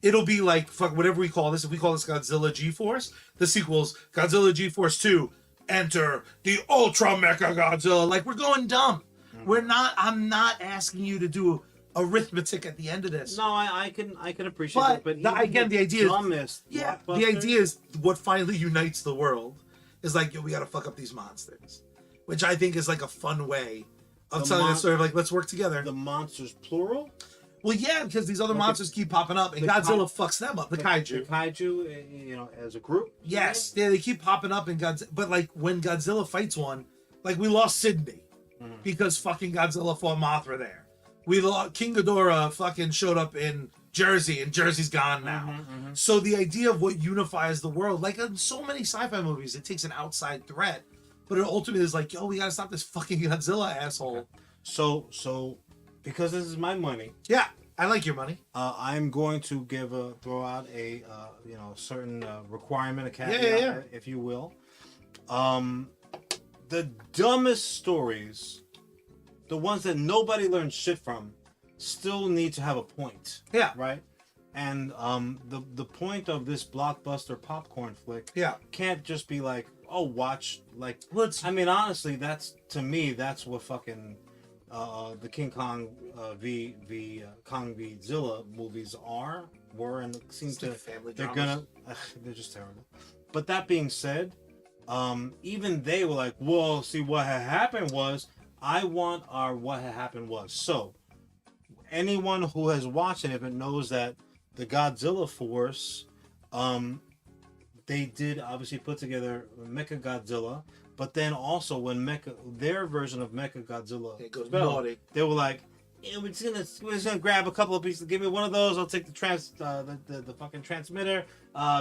S2: it'll be like, fuck, whatever we call this. If we call this Godzilla G-Force, the sequel's Godzilla G-Force 2, enter the Ultra Mechagodzilla. Like, we're going dumb. I'm not asking you to do arithmetic at the end of this.
S1: No, I can appreciate that. But
S2: again, the idea
S1: is
S2: the idea is what finally unites the world is like, yo, we gotta fuck up these monsters, which I think is like a fun way of telling that story of like, let's work together.
S1: The monsters plural.
S2: Well, yeah, because these other monsters keep popping up, and Godzilla fucks them up. The kaiju,
S1: the kaiju, as a group.
S2: Yes, they keep popping up in Godzilla. But like when Godzilla fights one, like we lost Sydney because fucking Godzilla fought Mothra there. We lost King Ghidorah fucking showed up in Jersey, and Jersey's gone now. So the idea of what unifies the world, like in so many sci-fi movies, it takes an outside threat, but it ultimately is like, yo, we gotta stop this fucking Godzilla asshole.
S1: Okay. So because this is my money.
S2: Yeah, I like your money.
S1: I'm going to throw out a certain requirement, a caveat, if you will. The dumbest stories, the ones that nobody learns shit from, still need to have a point.
S2: Yeah.
S1: Right? And the point of this blockbuster popcorn flick can't just be like, oh, watch, like, I mean, honestly, that's what fucking the King Kong v Kong v Zilla movies were, and it seems to they're just terrible. But that being said, even they were like, well, see, what had happened was, I want our what had happened was. So anyone who has watched it, if it knows that the Godzilla Force, they did obviously put together Mechagodzilla, but then also when their version of Mechagodzilla fell, they were like, yeah, we're just gonna grab a couple of pieces. Give me one of those. I'll take the fucking transmitter.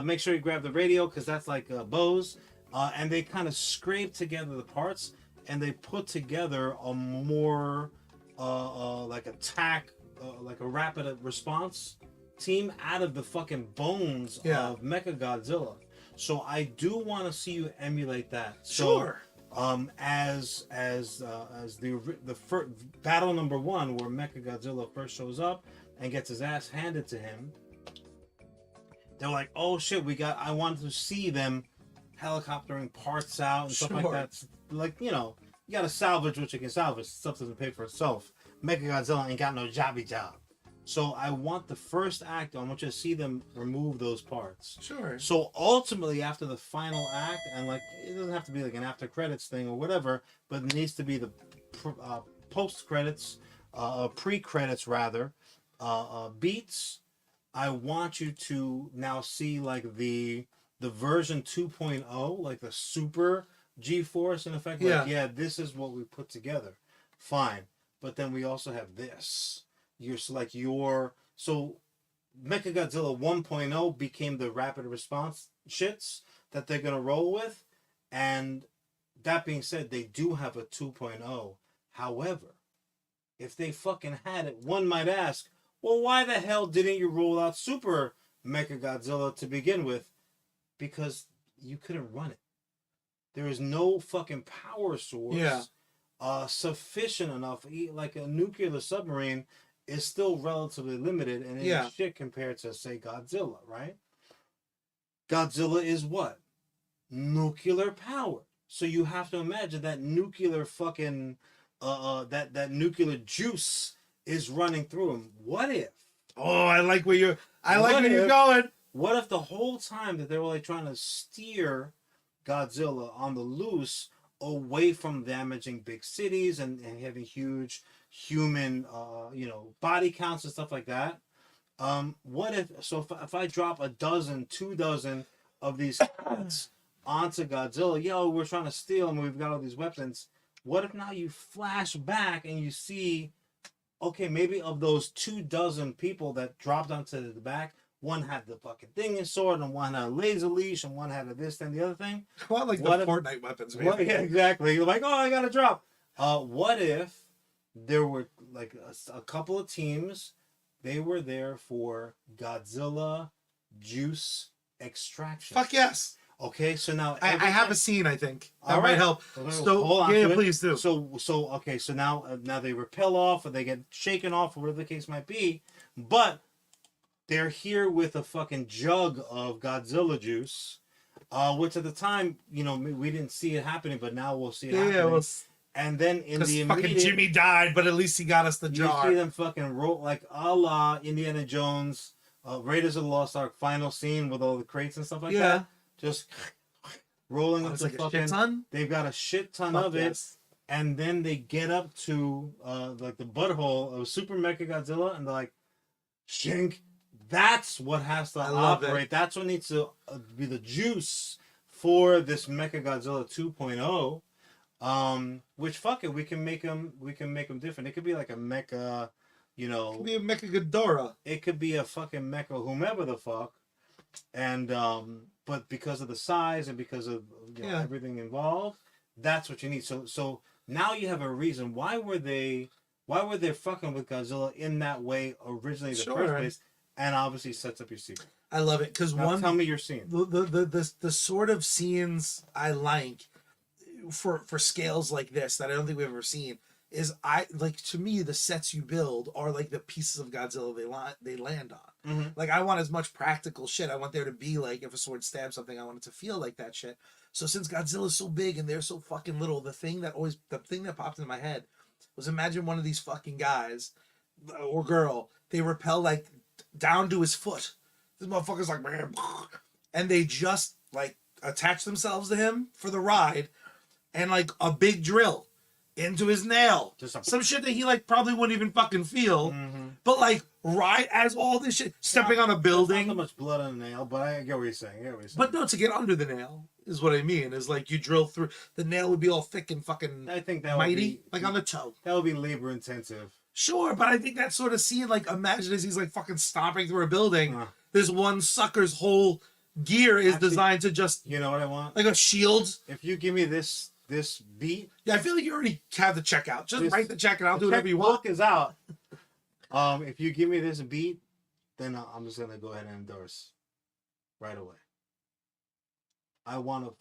S1: Make sure you grab the radio because that's like Bose. And they kind of scraped together the parts, and they put together a more like like a rapid response team out of the fucking bones of Mechagodzilla. So I do want to see you emulate that.
S2: Sure.
S1: So, as the first battle number 1, where Mechagodzilla first shows up and gets his ass handed to him, they're like, oh shit, I wanted to see them helicoptering parts out and stuff like that. Like, you gotta salvage what you can salvage. Stuff doesn't pay for itself. Mechagodzilla ain't got no jobby job. So I want the first act. I want you to see them remove those parts.
S2: Sure.
S1: So ultimately, after the final act, and like it doesn't have to be like an after credits thing or whatever, but it needs to be the post credits, pre credits rather, beats. I want you to now see like the version 2.0, like the super G-force in effect. Like, yeah, this is what we put together. Fine, but then we also have this. So Mechagodzilla 1.0 became the rapid response shits that they're gonna roll with, and that being said, they do have a 2.0. However, if they fucking had it, one might ask, well, why the hell didn't you roll out Super Mechagodzilla to begin with? Because you couldn't run it. There is no fucking power source sufficient enough. Like a nuclear submarine is still relatively limited and shit compared to, say, Godzilla, right? Godzilla is what? Nuclear power. So you have to imagine that nuclear fucking that nuclear juice is running through him. What if?
S2: Oh, I like where you're going.
S1: What if the whole time that they were like trying to steer Godzilla on the loose away from damaging big cities and having huge human body counts and stuff like that? What if I drop a dozen, 2 dozen of these cats onto Godzilla, we're trying to steal and we've got all these weapons. What if now you flash back and you see, okay, maybe of those 2 dozen people that dropped onto the back, one had the fucking thing in sword, and one had a laser leash, and one had a this and the other thing.
S2: Well, like the Fortnite weapons.
S1: Yeah, exactly. You're like, oh, I gotta drop. What if there were like a couple of teams? They were there for Godzilla juice extraction.
S2: Fuck yes.
S1: Okay, so now
S2: I have a scene. I think that might help.
S1: So hold on,
S2: please do.
S1: So now they repel off or they get shaken off or whatever the case might be, but they're here with a fucking jug of Godzilla juice, which at the time we didn't see it happening, but now we'll see it happening. And then in the
S2: fucking Jimmy died, but at least he got us the jar.
S1: You see them fucking roll like a la Indiana Jones, Raiders of the Lost Ark final scene with all the crates and stuff like that. Just rolling up the
S2: like
S1: fucking.
S2: A shit ton?
S1: They've got a shit ton of it, and then they get up to like the butthole of Super Mechagodzilla, and they're like, "Shink." That's what has to operate. That's what needs to be the juice for this Mechagodzilla 2.0. Which fuck it, we can make them different. It could be like a mecha,
S2: It could be a Mecha Ghidorah.
S1: It could be a fucking mecha whomever the fuck. And but because of the size and because of everything involved, that's what you need. So now you have a reason. Why were they fucking with Godzilla in that way originally in the first place? And obviously sets up your sequel.
S2: I love it because
S1: tell me your scene.
S2: The sort of scenes I like for scales like this that I don't think we've ever seen is to me the sets you build are like the pieces of Godzilla they land on.
S1: Mm-hmm.
S2: Like I want as much practical shit. I want there to be like if a sword stabs something, I want it to feel like that shit. So since Godzilla's so big and they're so fucking little, the thing that popped into my head was imagine one of these fucking guys or girl, they repel like down to his foot. This motherfucker's like, and they just like attach themselves to him for the ride, and like a big drill into his nail, some shit that he like probably wouldn't even fucking feel, but like right as all this shit stepping on a building.
S1: Not so much blood on the nail, but I get what you're saying.
S2: But no, to get under the nail is what I mean. Is like you drill through the nail would be all thick and fucking.
S1: I think that
S2: mighty,
S1: would be,
S2: like on the toe.
S1: That would be labor intensive.
S2: Sure, but I think that sort of scene, like, imagine as he's like fucking stomping through a building, this one sucker's whole gear is designed to just.
S1: You know what I want?
S2: Like a shield.
S1: If you give me this beat.
S2: Yeah, I feel like you already have the checkout. Just write the check and I'll do whatever you want.
S1: The book is out. If you give me this beat, then I'm just gonna go ahead and endorse right away. I want a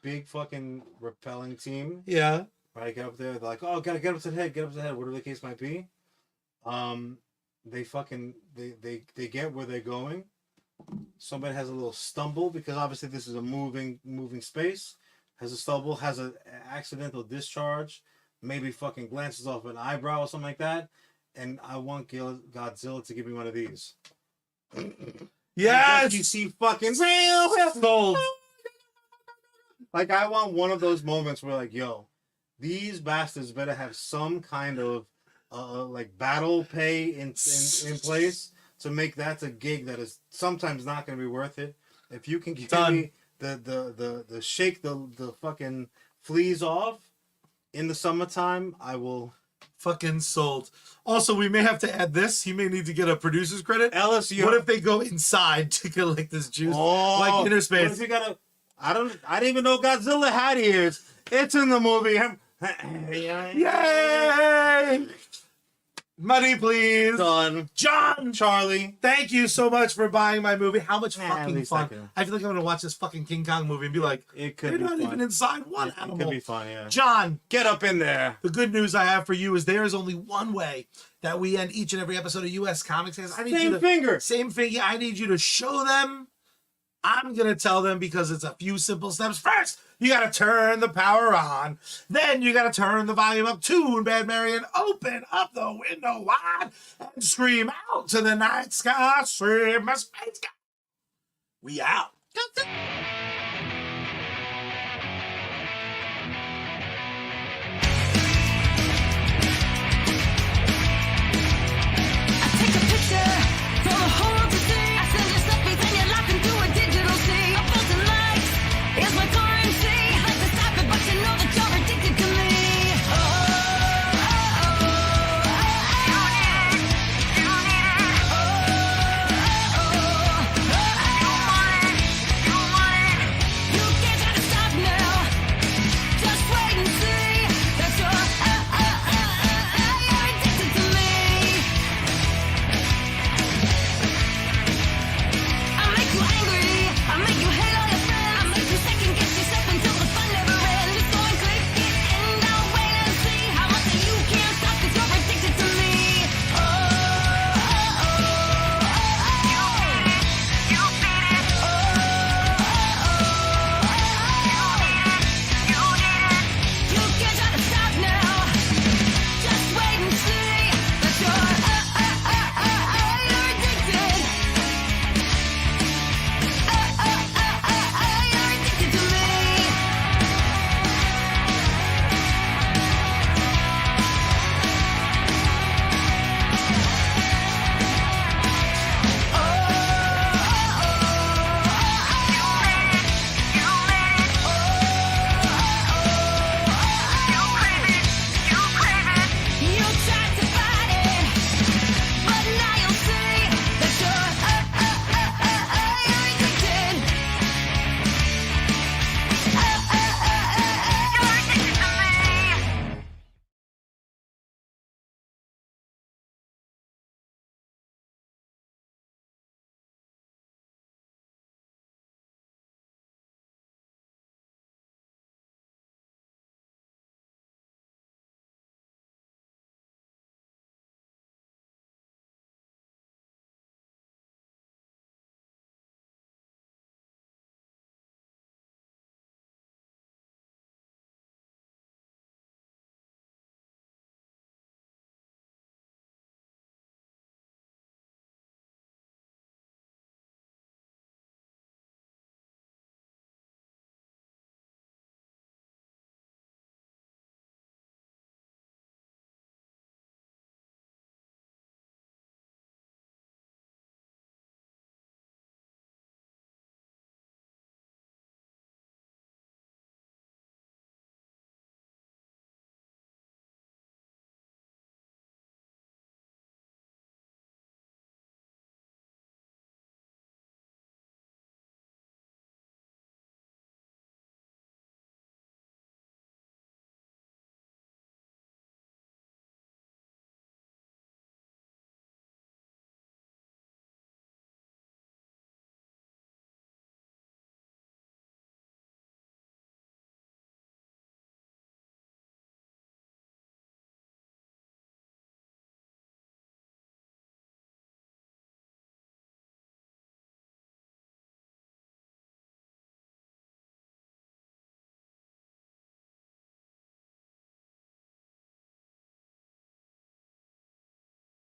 S1: big fucking repelling team.
S2: Yeah.
S1: Right, get up there. They're like, oh, gotta get up to the head, whatever the case might be. They get where they're going. Somebody has a little stumble because obviously this is a moving space. Has a stumble, has an accidental discharge, maybe fucking glances off an eyebrow or something like that, and I want Godzilla to give me one of these.
S2: Yes.
S1: You see fucking
S2: Sold.
S1: like I want one of those moments where like, yo, these bastards better have some kind of like battle pay in place to make that a gig that is sometimes not going to be worth it. If you can give me the shake the fucking fleas off in the summertime, I will.
S2: Fucking sold. Also, we may have to add this. He may need to get a producer's credit.
S1: LSU.
S2: What if they go inside to collect this juice?
S1: Oh,
S2: like inner space.
S1: What if you gotta? I didn't even know Godzilla had ears. It's in the movie.
S2: Yay! Money, please.
S1: Done.
S2: John!
S1: Charlie.
S2: Thank you so much for buying my movie. How much fucking
S1: least
S2: fun. I feel like I'm going to watch this fucking King Kong movie and be like,
S1: It could
S2: they're
S1: be
S2: not
S1: fun.
S2: even inside one animal.
S1: It could be fun, yeah.
S2: John,
S1: Get up in there.
S2: the good news I have for you is there is only one way that we end each and every episode of US Comics. I need you
S1: Same
S2: to,
S1: finger.
S2: Same finger. I need you to show them. I'm going to tell them because it's a few simple steps. First, you got to turn the power on. Then you got to turn the volume up, tune Bad Mary, and open up the window wide and scream out to the night sky. Scream, my space guy. We out.